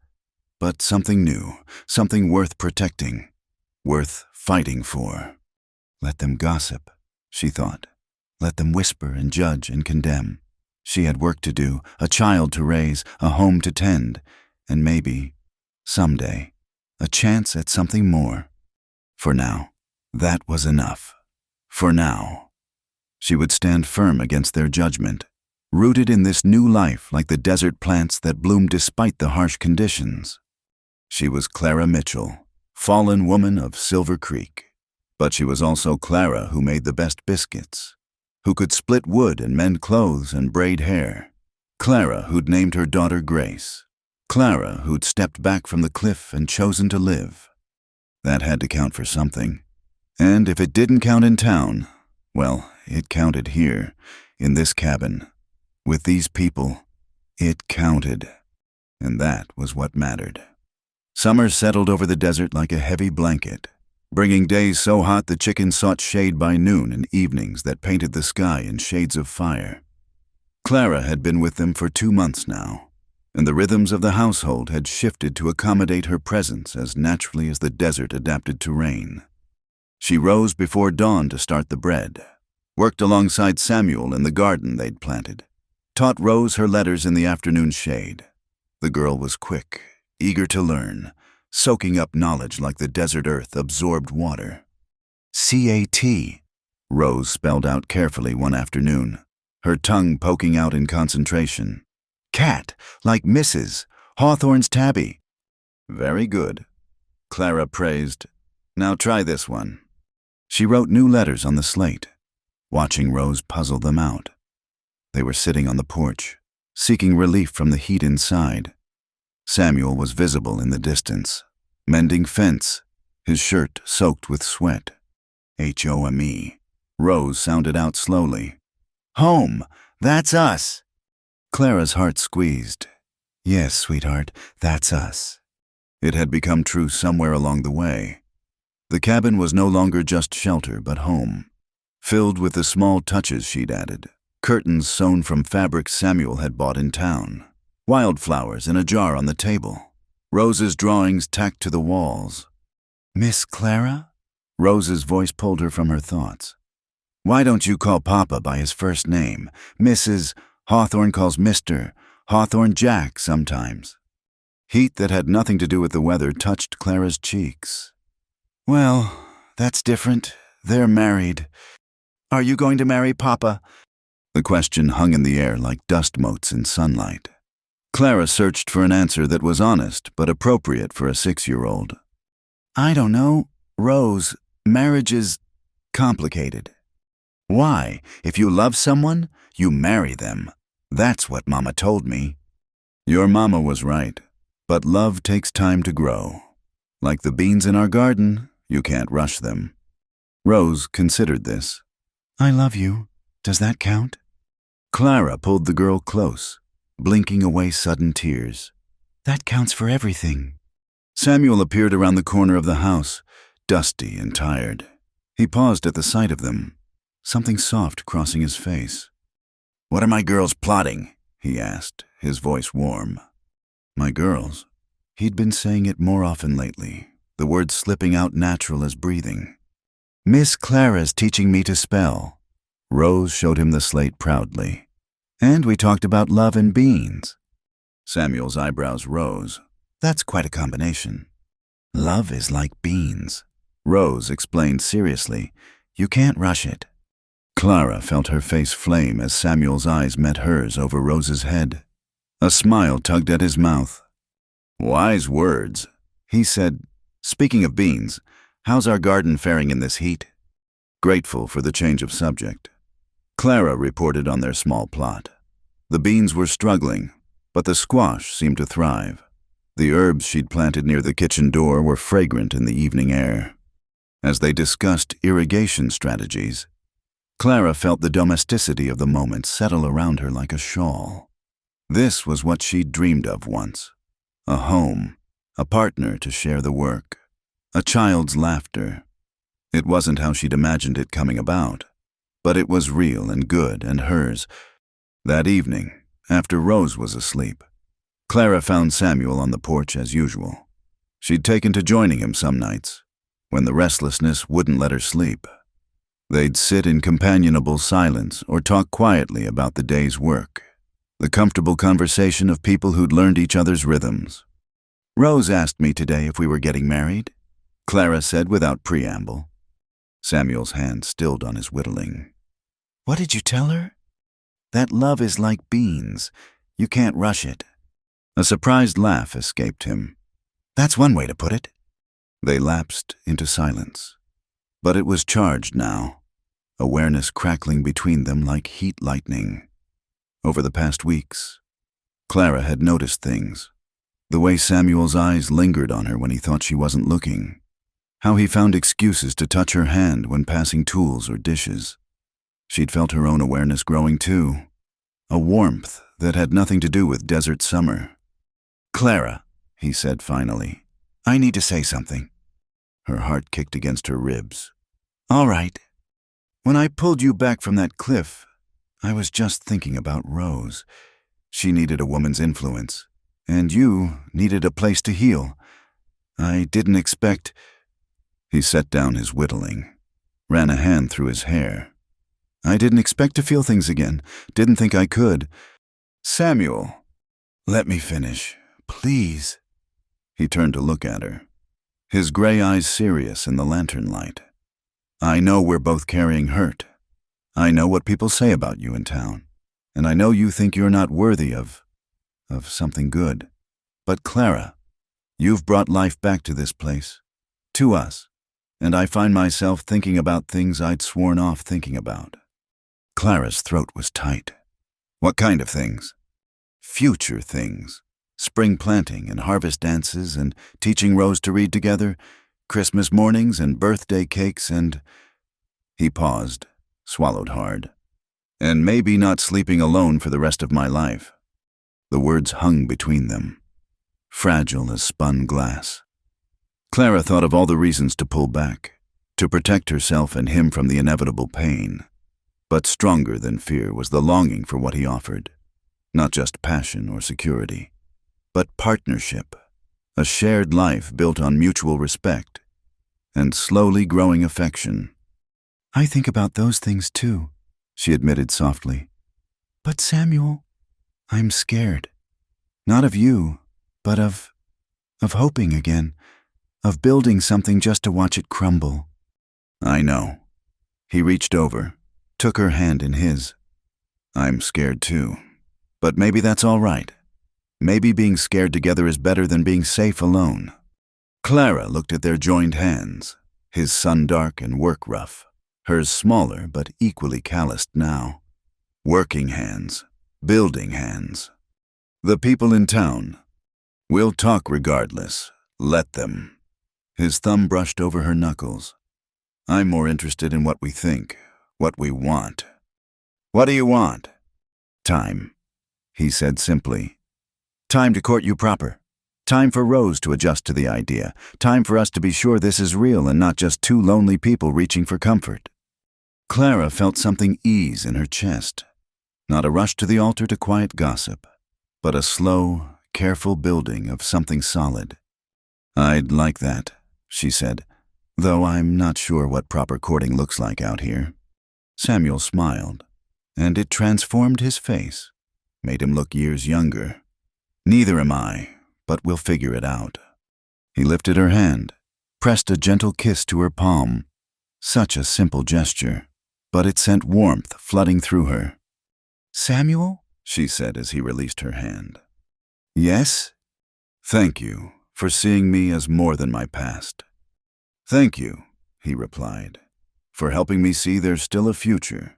but something new, something worth protecting, worth fighting for. Let them gossip, she thought. Let them whisper and judge and condemn. She had work to do, a child to raise, a home to tend, and maybe, someday, a chance at something more. For now, that was enough. For now. She would stand firm against their judgment, rooted in this new life like the desert plants that bloomed despite the harsh conditions. She was Clara Mitchell, fallen woman of Silver Creek. But she was also Clara who made the best biscuits, who could split wood and mend clothes and braid hair. Clara who'd named her daughter Grace. Clara who'd stepped back from the cliff and chosen to live. That had to count for something. And if it didn't count in town, well, it counted here, in this cabin. With these people, it counted. And that was what mattered. Summer settled over the desert like a heavy blanket, bringing days so hot the chickens sought shade by noon and evenings that painted the sky in shades of fire. Clara had been with them for 2 months now, and the rhythms of the household had shifted to accommodate her presence as naturally as the desert adapted to rain. She rose before dawn to start the bread, worked alongside Samuel in the garden they'd planted, taught Rose her letters in the afternoon shade. The girl was quick, eager to learn, soaking up knowledge like the desert earth absorbed water. C-A-T, Rose spelled out carefully one afternoon, her tongue poking out in concentration. Cat, like Mrs. Hawthorne's tabby. Very good, Clara praised. Now try this one. She wrote new letters on the slate, watching Rose puzzle them out. They were sitting on the porch, seeking relief from the heat inside. Samuel was visible in the distance, mending fence, his shirt soaked with sweat. H-O-M-E. Rose sounded out slowly. Home, that's us. Clara's heart squeezed. Yes, sweetheart, that's us. It had become true somewhere along the way. The cabin was no longer just shelter but home, filled with the small touches she'd added, curtains sewn from fabric Samuel had bought in town, wildflowers in a jar on the table, Rose's drawings tacked to the walls. Miss Clara? Rose's voice pulled her from her thoughts. Why don't you call Papa by his first name? Mrs. Hawthorne calls Mr. Hawthorne Jack sometimes. Heat that had nothing to do with the weather touched Clara's cheeks. Well, that's different. They're married. Are you going to marry Papa? The question hung in the air like dust motes in sunlight. Clara searched for an answer that was honest but appropriate for a 6-year-old. I don't know. Rose, marriage is Complicated. Why? If you love someone, you marry them. That's what Mama told me. Your mama was right, but love takes time to grow. Like the beans in our garden, you can't rush them. Rose considered this. I love you. Does that count? Clara pulled the girl close, blinking away sudden tears. That counts for everything. Samuel appeared around the corner of the house, dusty and tired. He paused at the sight of them, something soft crossing his face. What are my girls plotting? He asked, his voice warm. My girls? He'd been saying it more often lately, the words slipping out natural as breathing. Miss Clara's teaching me to spell. Rose showed him the slate proudly. And we talked about love and beans. Samuel's eyebrows rose. That's quite a combination. Love is like beans. Rose explained seriously. You can't rush it. Clara felt her face flame as Samuel's eyes met hers over Rose's head. A smile tugged at his mouth. Wise words, he said. Speaking of beans, how's our garden faring in this heat? Grateful for the change of subject. Clara reported on their small plot. The beans were struggling, but the squash seemed to thrive. The herbs she'd planted near the kitchen door were fragrant in the evening air. As they discussed irrigation strategies, Clara felt the domesticity of the moment settle around her like a shawl. This was what she'd dreamed of once. A home, a partner to share the work, a child's laughter. It wasn't how she'd imagined it coming about, but it was real and good and hers. That evening, after Rose was asleep, Clara found Samuel on the porch as usual. She'd taken to joining him some nights, when the restlessness wouldn't let her sleep. They'd sit in companionable silence or talk quietly about the day's work, the comfortable conversation of people who'd learned each other's rhythms. Rose asked me today if we were getting married, Clara said without preamble. Samuel's hand stilled on his whittling. What did you tell her? That love is like beans. You can't rush it. A surprised laugh escaped him. That's one way to put it. They lapsed into silence. But it was charged now, awareness crackling between them like heat lightning. Over the past weeks, Clara had noticed things. The way Samuel's eyes lingered on her when he thought she wasn't looking. How he found excuses to touch her hand when passing tools or dishes. She'd felt her own awareness growing too. A warmth that had nothing to do with desert summer. Clara, he said finally, I need to say something. Her heart kicked against her ribs. All right. When I pulled you back from that cliff, I was just thinking about Rose. She needed a woman's influence, and you needed a place to heal. I didn't expect... He set down his whittling, ran a hand through his hair. I didn't expect to feel things again, didn't think I could. Samuel, let me finish, please. He turned to look at her, his gray eyes serious in the lantern light. I know we're both carrying hurt. I know what people say about you in town, and I know you think you're not worthy of something good. But Clara, you've brought life back to this place, to us, and I find myself thinking about things I'd sworn off thinking about. Clara's throat was tight. What kind of things? Future things. Spring planting and harvest dances and teaching Rose to read together, Christmas mornings and birthday cakes and... He paused, swallowed hard. And maybe not sleeping alone for the rest of my life. The words hung between them, fragile as spun glass. Clara thought of all the reasons to pull back, to protect herself and him from the inevitable pain. But stronger than fear was the longing for what he offered. Not just passion or security, but partnership, a shared life built on mutual respect, and slowly growing affection. I think about those things too, she admitted softly. But Samuel, I'm scared. Not of you, but of hoping again, of building something just to watch it crumble. I know. He reached over, took her hand in his. I'm scared too, but maybe that's all right. Maybe being scared together is better than being safe alone. Clara looked at their joined hands, his sun dark and work rough, hers smaller but equally calloused now. Working hands, building hands. The people in town. We'll talk regardless. Let them. His thumb brushed over her knuckles. I'm more interested in what we think, what we want. What do you want? Time, he said simply. Time to court you proper. Time for Rose to adjust to the idea. Time for us to be sure this is real and not just two lonely people reaching for comfort. Clara felt something ease in her chest. Not a rush to the altar to quiet gossip, but a slow, careful building of something solid. I'd like that, she said, though I'm not sure what proper courting looks like out here. Samuel smiled, and it transformed his face, made him look years younger. Neither am I, but we'll figure it out. He lifted her hand, pressed a gentle kiss to her palm. Such a simple gesture, but it sent warmth flooding through her. Samuel? She said as he released her hand. Yes? Thank you for seeing me as more than my past. Thank you, he replied, for helping me see there's still a future.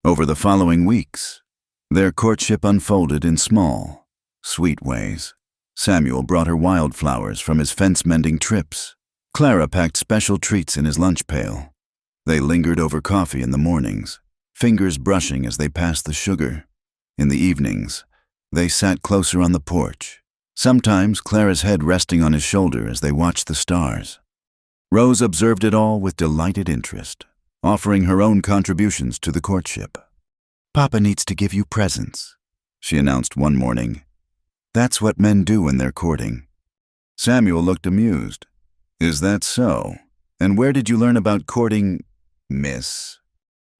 Over the following weeks, their courtship unfolded in small, sweet ways. Samuel brought her wildflowers from his fence-mending trips. Clara packed special treats in his lunch pail. They lingered over coffee in the mornings, fingers brushing as they passed the sugar. In the evenings, they sat closer on the porch, sometimes Clara's head resting on his shoulder as they watched the stars. Rose observed it all with delighted interest, offering her own contributions to the courtship. Papa needs to give you presents, she announced one morning. That's what men do when they're courting. Samuel looked amused. Is that so? And where did you learn about courting, Miss?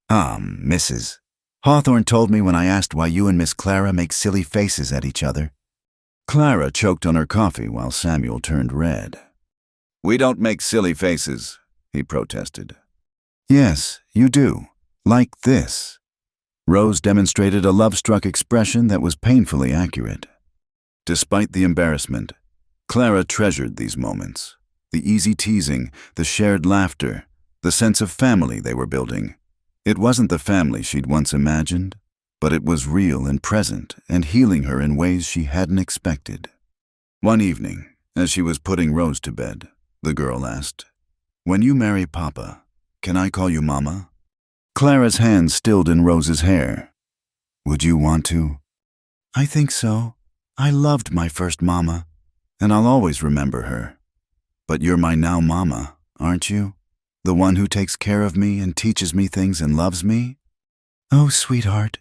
Mrs. Hawthorne told me when I asked why you and Miss Clara make silly faces at each other. Clara choked on her coffee while Samuel turned red. We don't make silly faces, he protested. Yes, you do. Like this. Rose demonstrated a love-struck expression that was painfully accurate. Despite the embarrassment, Clara treasured these moments. The easy teasing, the shared laughter, the sense of family they were building. It wasn't the family she'd once imagined, but it was real and present and healing her in ways she hadn't expected. One evening, as she was putting Rose to bed, the girl asked, When you marry Papa, can I call you Mama? Clara's hand stilled in Rose's hair. Would you want to? I think so. I loved my first Mama, and I'll always remember her. But you're my now Mama, aren't you? The one who takes care of me and teaches me things and loves me? Oh, sweetheart.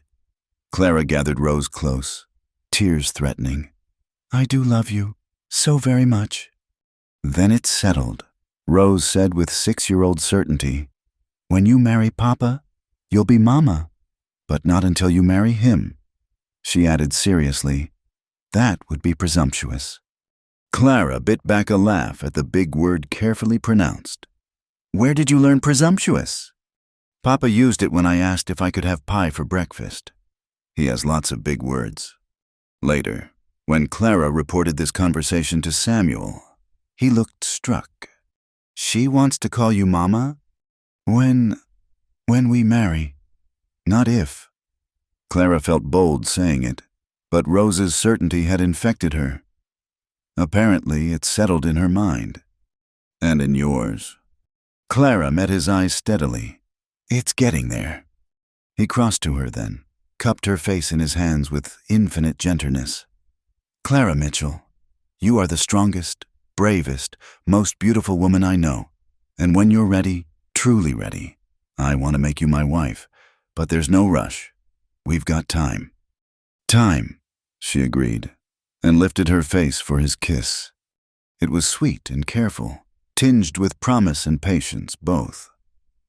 Clara gathered Rose close, tears threatening. I do love you, so very much. Then it settled, Rose said with 6-year-old certainty. When you marry Papa, you'll be Mama, but not until you marry him. She added seriously, that would be presumptuous. Clara bit back a laugh at the big word carefully pronounced. Where did you learn presumptuous? Papa used it when I asked if I could have pie for breakfast. He has lots of big words. Later, when Clara reported this conversation to Samuel, he looked struck. She wants to call you Mama? When we marry, not if. Clara felt bold saying it, but Rose's certainty had infected her. Apparently, it settled in her mind. And in yours. Clara met his eyes steadily. It's getting there. He crossed to her then, cupped her face in his hands with infinite gentleness. Clara Mitchell, you are the strongest, bravest, most beautiful woman I know. And when you're ready, truly ready, I want to make you my wife. But there's no rush. We've got time. Time, she agreed, and lifted her face for his kiss. It was sweet and careful, tinged with promise and patience both.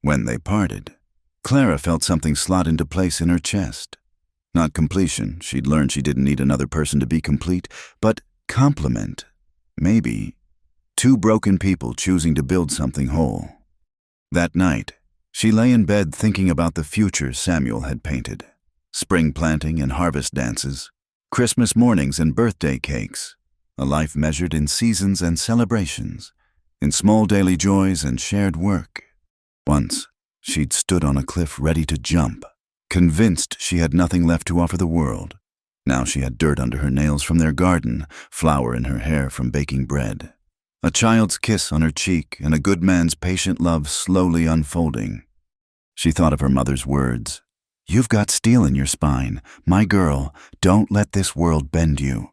When they parted, Clara felt something slot into place in her chest. Not completion, she'd learned she didn't need another person to be complete, but complement, maybe. Two broken people choosing to build something whole. That night, she lay in bed thinking about the future Samuel had painted. Spring planting and harvest dances, Christmas mornings and birthday cakes, a life measured in seasons and celebrations, in small daily joys and shared work. Once, She'd stood on a cliff ready to jump, convinced she had nothing left to offer the world. Now she had dirt under her nails from their garden, flour in her hair from baking bread, a child's kiss on her cheek, and a good man's patient love slowly unfolding. She thought of her mother's words. "You've got steel in your spine. My girl, don't let this world bend you."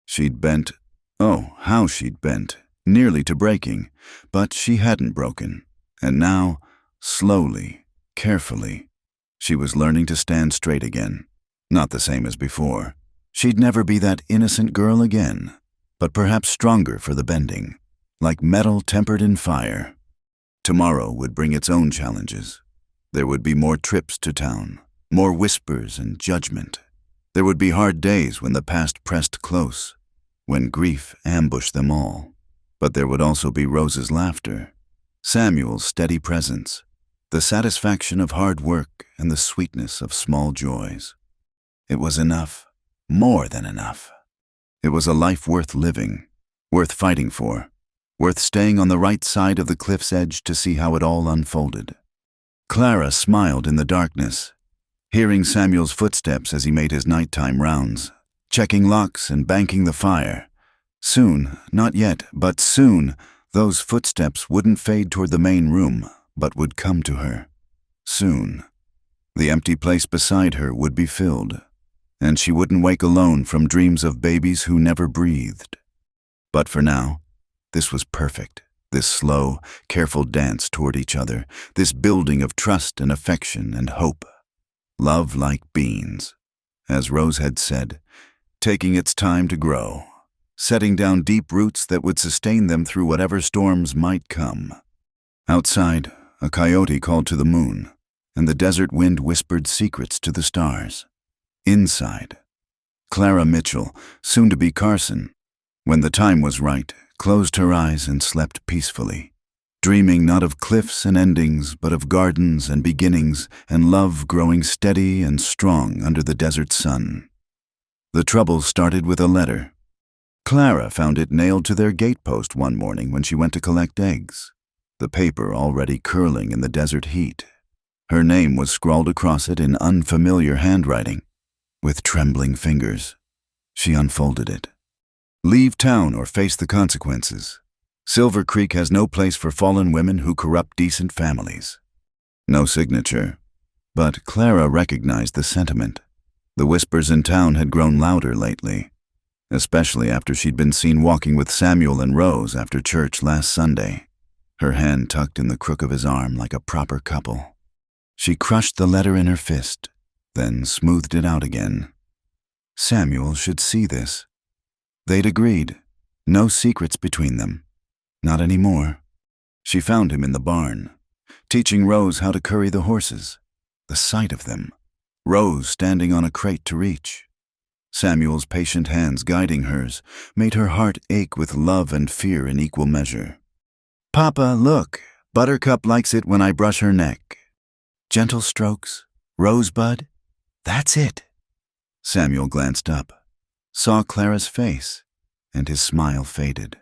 She'd bent. Oh, how she'd bent, nearly to breaking, but she hadn't broken. And now, slowly, carefully, she was learning to stand straight again. Not the same as before. She'd never be that innocent girl again, but perhaps stronger for the bending, like metal tempered in fire. Tomorrow would bring its own challenges. There would be more trips to town, more whispers and judgment. There would be hard days when the past pressed close, when grief ambushed them all. But there would also be Rose's laughter, Samuel's steady presence, the satisfaction of hard work and the sweetness of small joys. It was enough, more than enough. It was a life worth living, worth fighting for, worth staying on the right side of the cliff's edge to see how it all unfolded. Clara smiled in the darkness, hearing Samuel's footsteps as he made his nighttime rounds, checking locks and banking the fire. Soon, not yet, but soon, those footsteps wouldn't fade toward the main room, but would come to her. Soon. The empty place beside her would be filled, and she wouldn't wake alone from dreams of babies who never breathed. But for now, this was perfect, this slow, careful dance toward each other, this building of trust and affection and hope. Love like beans, as Rose had said, taking its time to grow, setting down deep roots that would sustain them through whatever storms might come. Outside, a coyote called to the moon, and the desert wind whispered secrets to the stars. Inside, Clara Mitchell, soon to be Carson, when the time was right, closed her eyes and slept peacefully, dreaming not of cliffs and endings, but of gardens and beginnings and love growing steady and strong under the desert sun. The trouble started with a letter. Clara found it nailed to their gatepost one morning when she went to collect eggs, the paper already curling in the desert heat. Her name was scrawled across it in unfamiliar handwriting. With trembling fingers, she unfolded it. "Leave town or face the consequences. Silver Creek has no place for fallen women who corrupt decent families." No signature, but Clara recognized the sentiment. The whispers in town had grown louder lately, especially after she'd been seen walking with Samuel and Rose after church last Sunday, her hand tucked in the crook of his arm like a proper couple. She crushed the letter in her fist, then smoothed it out again. Samuel should see this. They'd agreed. No secrets between them. Not anymore. She found him in the barn, teaching Rose how to curry the horses. The sight of them. Rose standing on a crate to reach. Samuel's patient hands guiding hers made her heart ache with love and fear in equal measure. "Papa, look. Buttercup likes it when I brush her neck. Gentle strokes. Rosebud. That's it." Samuel glanced up, saw Clara's face, and his smile faded.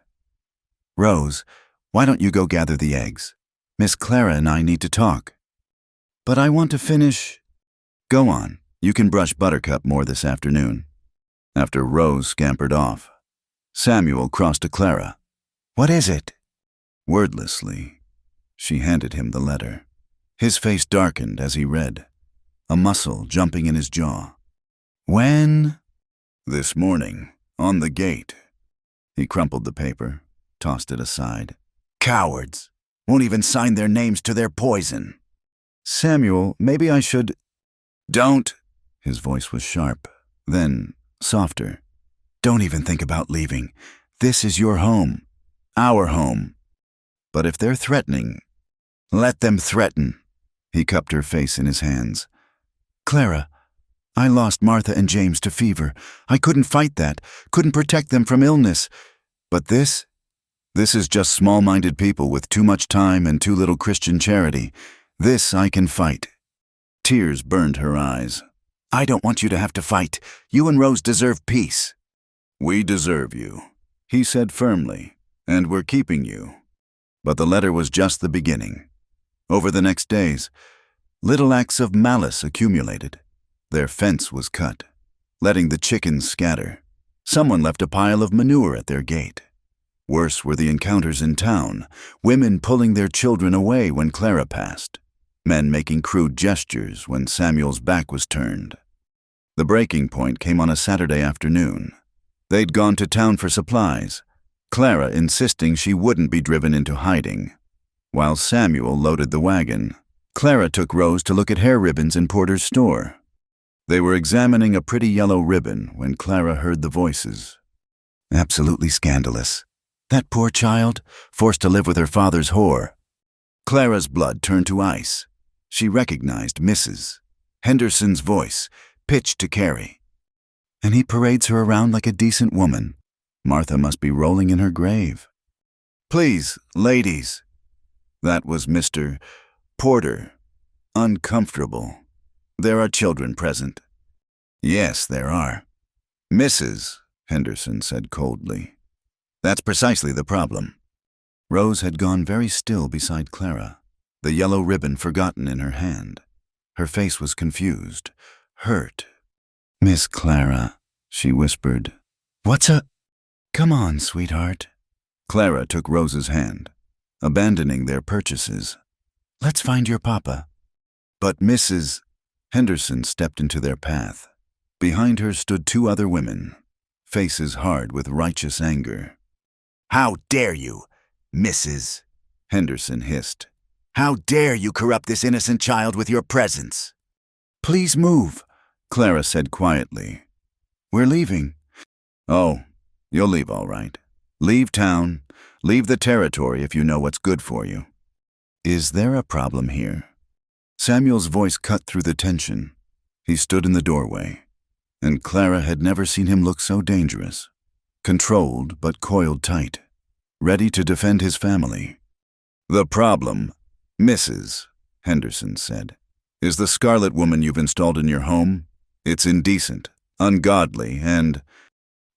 "Rose, why don't you go gather the eggs? Miss Clara and I need to talk." "But I want to finish." "Go on. You can brush Buttercup more this afternoon." After Rose scampered off, Samuel crossed to Clara. "What is it?" Wordlessly, she handed him the letter. His face darkened as he read, a muscle jumping in his jaw. "When?" "This morning, on the gate." He crumpled the paper, tossed it aside. "Cowards! Won't even sign their names to their poison." "Samuel, maybe I should—" "Don't!" His voice was sharp, then softer. "Don't even think about leaving. This is your home. Our home. But if they're threatening, let them threaten." He cupped her face in his hands. "Clara, I lost Martha and James to fever. I couldn't fight that, couldn't protect them from illness. But this is just small-minded people with too much time and too little Christian charity. This I can fight." Tears burned her eyes. "I don't want you to have to fight. You and Rose deserve peace." "We deserve you," he said firmly, "and we're keeping you." But the letter was just the beginning. Over the next days, little acts of malice accumulated. Their fence was cut, letting the chickens scatter. Someone left a pile of manure at their gate. Worse were the encounters in town, women pulling their children away when Clara passed, men making crude gestures when Samuel's back was turned. The breaking point came on a Saturday afternoon. They'd gone to town for supplies, Clara insisting she wouldn't be driven into hiding. While Samuel loaded the wagon, Clara took Rose to look at hair ribbons in Porter's store. They were examining a pretty yellow ribbon when Clara heard the voices. Absolutely scandalous. That poor child, forced to live with her father's whore. Clara's blood turned to ice. She recognized Mrs. Henderson's voice, pitched to Carrie. And he parades her around like a decent woman. Martha must be rolling in her grave. Please, ladies. That was Mr. Porter. Uncomfortable. There are children present. Yes, there are. Mrs. Henderson said coldly. That's precisely the problem. Rose had gone very still beside Clara, the yellow ribbon forgotten in her hand. Her face was confused, hurt. Miss Clara, she whispered. What's a... Come on, sweetheart. Clara took Rose's hand, abandoning their purchases. Let's find your papa. But Mrs. Henderson stepped into their path. Behind her stood two other women, faces hard with righteous anger. How dare you, Mrs. Henderson hissed. How dare you corrupt this innocent child with your presence? Please move, Clara said quietly. We're leaving. Oh, you'll leave all right. Leave town, leave the territory if you know what's good for you. Is there a problem here? Samuel's voice cut through the tension. He stood in the doorway, and Clara had never seen him look so dangerous. Controlled but coiled tight, ready to defend his family. The problem, Mrs. Henderson said, is the scarlet woman you've installed in your home. It's indecent, ungodly, and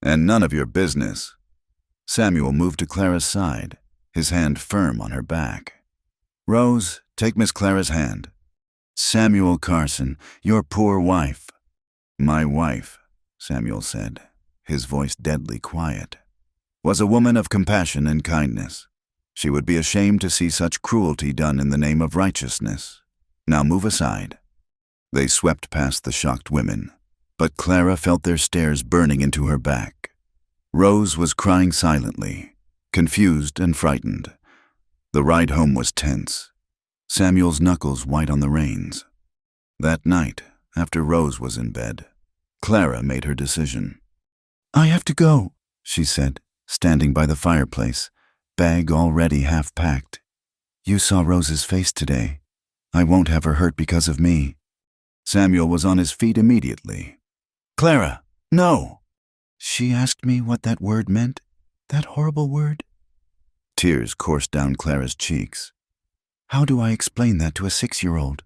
none of your business. Samuel moved to Clara's side, his hand firm on her back. Rose, take Miss Clara's hand. Samuel Carson, your poor wife. My wife, Samuel said, his voice deadly quiet, was a woman of compassion and kindness. She would be ashamed to see such cruelty done in the name of righteousness. Now move aside. They swept past the shocked women, but Clara felt their stares burning into her back. Rose was crying silently, confused and frightened. The ride home was tense, Samuel's knuckles white on the reins. That night, after Rose was in bed, Clara made her decision. I have to go, she said, standing by the fireplace, bag already half packed. You saw Rose's face today. I won't have her hurt because of me. Samuel was on his feet immediately. Clara, no! She asked me what that word meant, that horrible word. Tears coursed down Clara's cheeks. How do I explain that to a 6-year-old?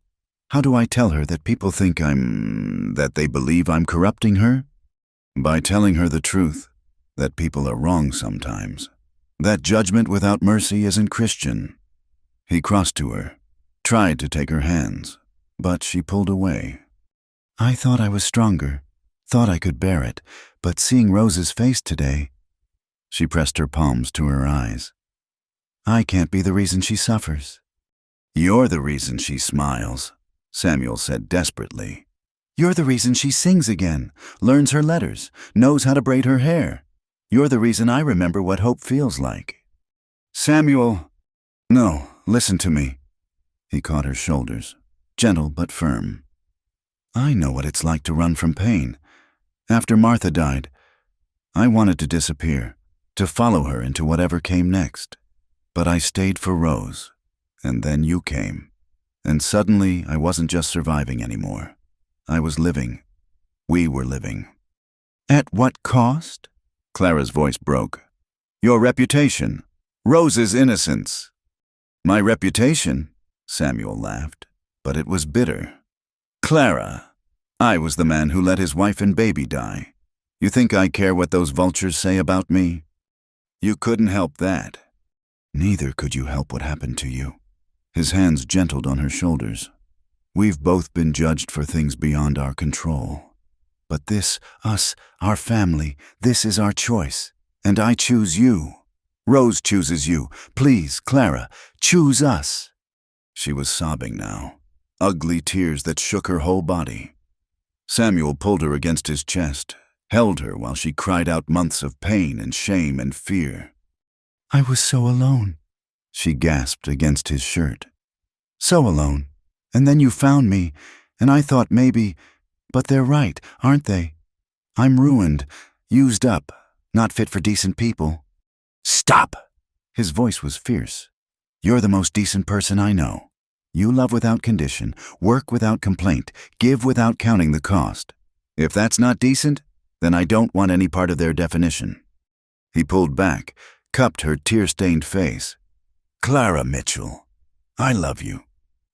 How do I tell her that people think that they believe I'm corrupting her? By telling her the truth, that people are wrong sometimes. That judgment without mercy isn't Christian. He crossed to her, tried to take her hands, but she pulled away. I thought I was stronger, thought I could bear it, but seeing Rose's face today, she pressed her palms to her eyes. I can't be the reason she suffers. You're the reason she smiles, Samuel said desperately. You're the reason she sings again, learns her letters, knows how to braid her hair. You're the reason I remember what hope feels like. Samuel, no, listen to me. He caught her shoulders, gentle but firm. I know what it's like to run from pain. After Martha died, I wanted to disappear, to follow her into whatever came next. But I stayed for Rose, and then you came. And suddenly I wasn't just surviving anymore. I was living. We were living. At what cost? Clara's voice broke. Your reputation. Rose's innocence. My reputation? Samuel laughed, but it was bitter. Clara, I was the man who let his wife and baby die. You think I care what those vultures say about me? You couldn't help that. Neither could you help what happened to you. His hands gentled on her shoulders. We've both been judged for things beyond our control. But this, us, our family, this is our choice. And I choose you. Rose chooses you. Please, Clara, choose us. She was sobbing now, ugly tears that shook her whole body. Samuel pulled her against his chest, held her while she cried out months of pain and shame and fear. I was so alone, she gasped against his shirt. So alone. And then you found me, and I thought maybe, but they're right, aren't they? I'm ruined, used up, not fit for decent people. Stop! His voice was fierce. You're the most decent person I know. You love without condition, work without complaint, give without counting the cost. If that's not decent, then I don't want any part of their definition. He pulled back, cupped her tear-stained face. Clara Mitchell, I love you.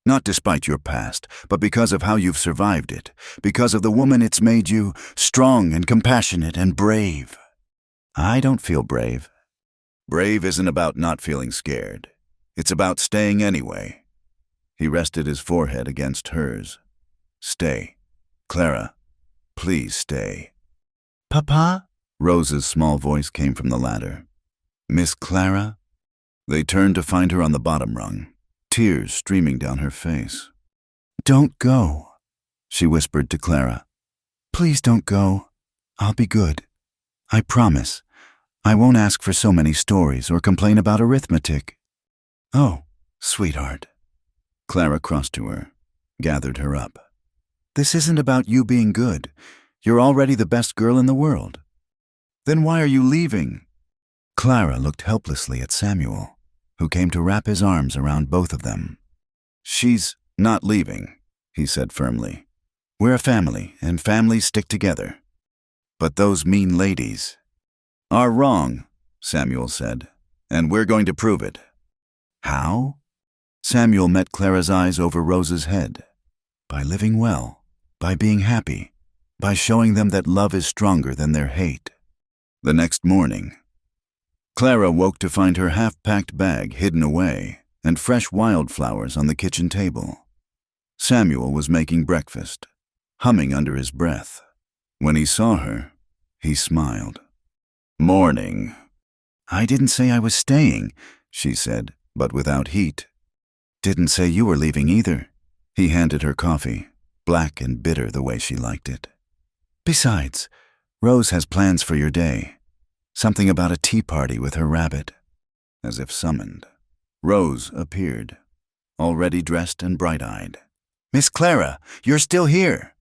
Not despite your past, but because of how you've survived it, because of the woman it's made you, strong and compassionate and brave. I don't feel brave. Brave isn't about not feeling scared. It's about staying anyway. He rested his forehead against hers. Stay. Clara, please stay. Papa? Rose's small voice came from the ladder. Miss Clara? They turned to find her on the bottom rung, tears streaming down her face. Don't go, she whispered to Clara. Please don't go. I'll be good. I promise. I won't ask for so many stories or complain about arithmetic. Oh, sweetheart. Clara crossed to her, gathered her up. This isn't about you being good. You're already the best girl in the world. Then why are you leaving? Clara looked helplessly at Samuel, who came to wrap his arms around both of them. She's not leaving, he said firmly. We're a family, and families stick together. But those mean ladies are wrong, Samuel said, and we're going to prove it. How? Samuel met Clara's eyes over Rose's head. By living well, by being happy, by showing them that love is stronger than their hate. The next morning, Clara woke to find her half-packed bag hidden away and fresh wildflowers on the kitchen table. Samuel was making breakfast, humming under his breath. When he saw her, he smiled. Morning. I didn't say I was staying, she said, but without heat. Didn't say you were leaving either. He handed her coffee, black and bitter the way she liked it. Besides, Rose has plans for your day. Something about a tea party with her rabbit. As if summoned, Rose appeared, already dressed and bright-eyed. Miss Clara, you're still here.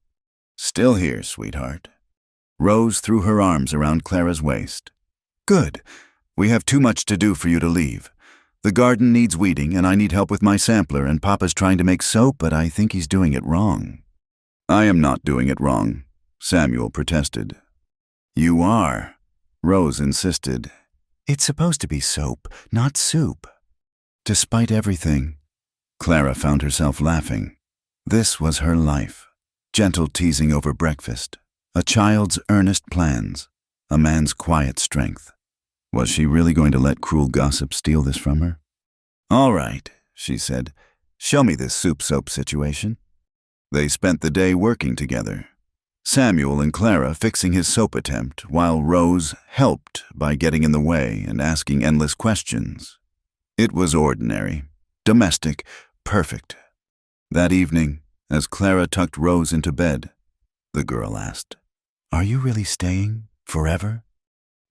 Still here, sweetheart. Rose threw her arms around Clara's waist. Good. We have too much to do for you to leave. The garden needs weeding, and I need help with my sampler, and Papa's trying to make soap, but I think he's doing it wrong. I am not doing it wrong, Samuel protested. You are, Rose insisted. It's supposed to be soap, not soup. Despite everything, Clara found herself laughing. This was her life. Gentle teasing over breakfast, a child's earnest plans, a man's quiet strength. Was she really going to let cruel gossip steal this from her? All right, she said. Show me this soup-soap situation. They spent the day working together. Samuel and Clara fixing his soap attempt, while Rose helped by getting in the way and asking endless questions. It was ordinary, domestic, perfect. That evening, as Clara tucked Rose into bed, the girl asked, Are you really staying forever?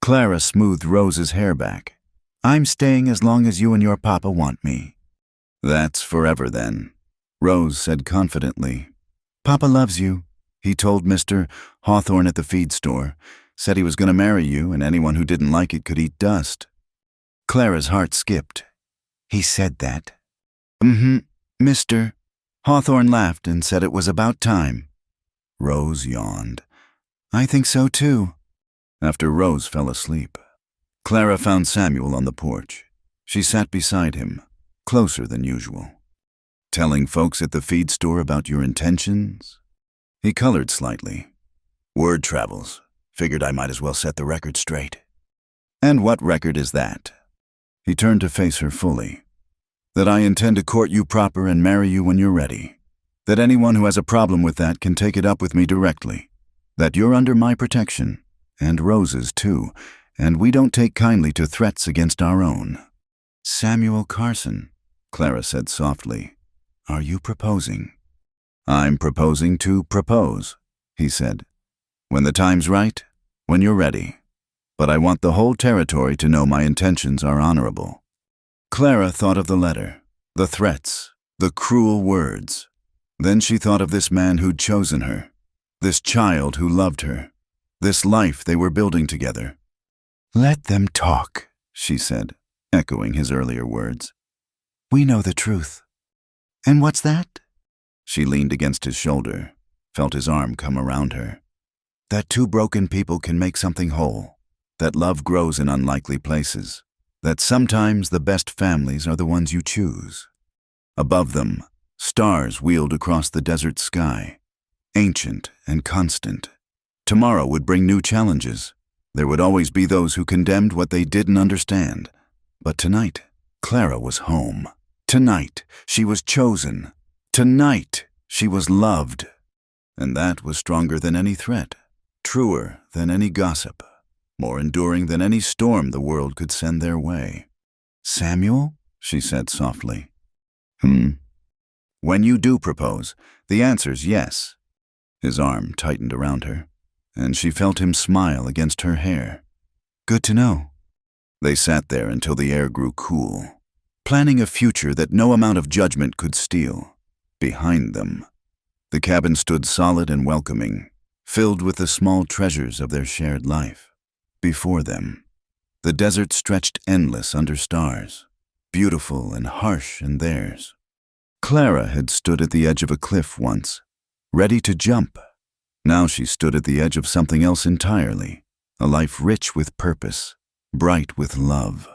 Clara smoothed Rose's hair back. I'm staying as long as you and your papa want me. That's forever then, Rose said confidently. Papa loves you. He told Mr. Hawthorne at the feed store, said he was going to marry you and anyone who didn't like it could eat dust. Clara's heart skipped. He said that. Mr. Hawthorne laughed and said it was about time. Rose yawned. I think so too. After Rose fell asleep, Clara found Samuel on the porch. She sat beside him, closer than usual. Telling folks at the feed store about your intentions? He colored slightly. Word travels. Figured I might as well set the record straight. And what record is that? He turned to face her fully. That I intend to court you proper and marry you when you're ready. That anyone who has a problem with that can take it up with me directly. That you're under my protection, and Rose's too, and we don't take kindly to threats against our own." "Samuel Carson," Clara said softly, "are you proposing?" "I'm proposing to propose," he said. "When the time's right, when you're ready. But I want the whole territory to know my intentions are honorable." Clara thought of the letter, the threats, the cruel words. Then she thought of this man who'd chosen her, this child who loved her, this life they were building together. "Let them talk," she said, echoing his earlier words. "We know the truth." "And what's that?" She leaned against his shoulder, felt his arm come around her. "That two broken people can make something whole, that love grows in unlikely places, that sometimes the best families are the ones you choose." Above them, stars wheeled across the desert sky, ancient and constant. Tomorrow would bring new challenges. There would always be those who condemned what they didn't understand. But tonight, Clara was home. Tonight, she was chosen. Tonight, she was loved. And that was stronger than any threat, truer than any gossip, more enduring than any storm the world could send their way. "Samuel?" she said softly. "When you do propose, the answer's yes." His arm tightened around her, and she felt him smile against her hair. "Good to know." They sat there until the air grew cool, planning a future that no amount of judgment could steal. Behind them, the cabin stood solid and welcoming, filled with the small treasures of their shared life. Before them, the desert stretched endless under stars, beautiful and harsh in theirs. Clara had stood at the edge of a cliff once, ready to jump. Now she stood at the edge of something else entirely, a life rich with purpose, bright with love,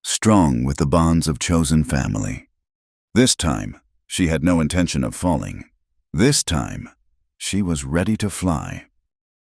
strong with the bonds of chosen family. This time, she had no intention of falling. This time, she was ready to fly.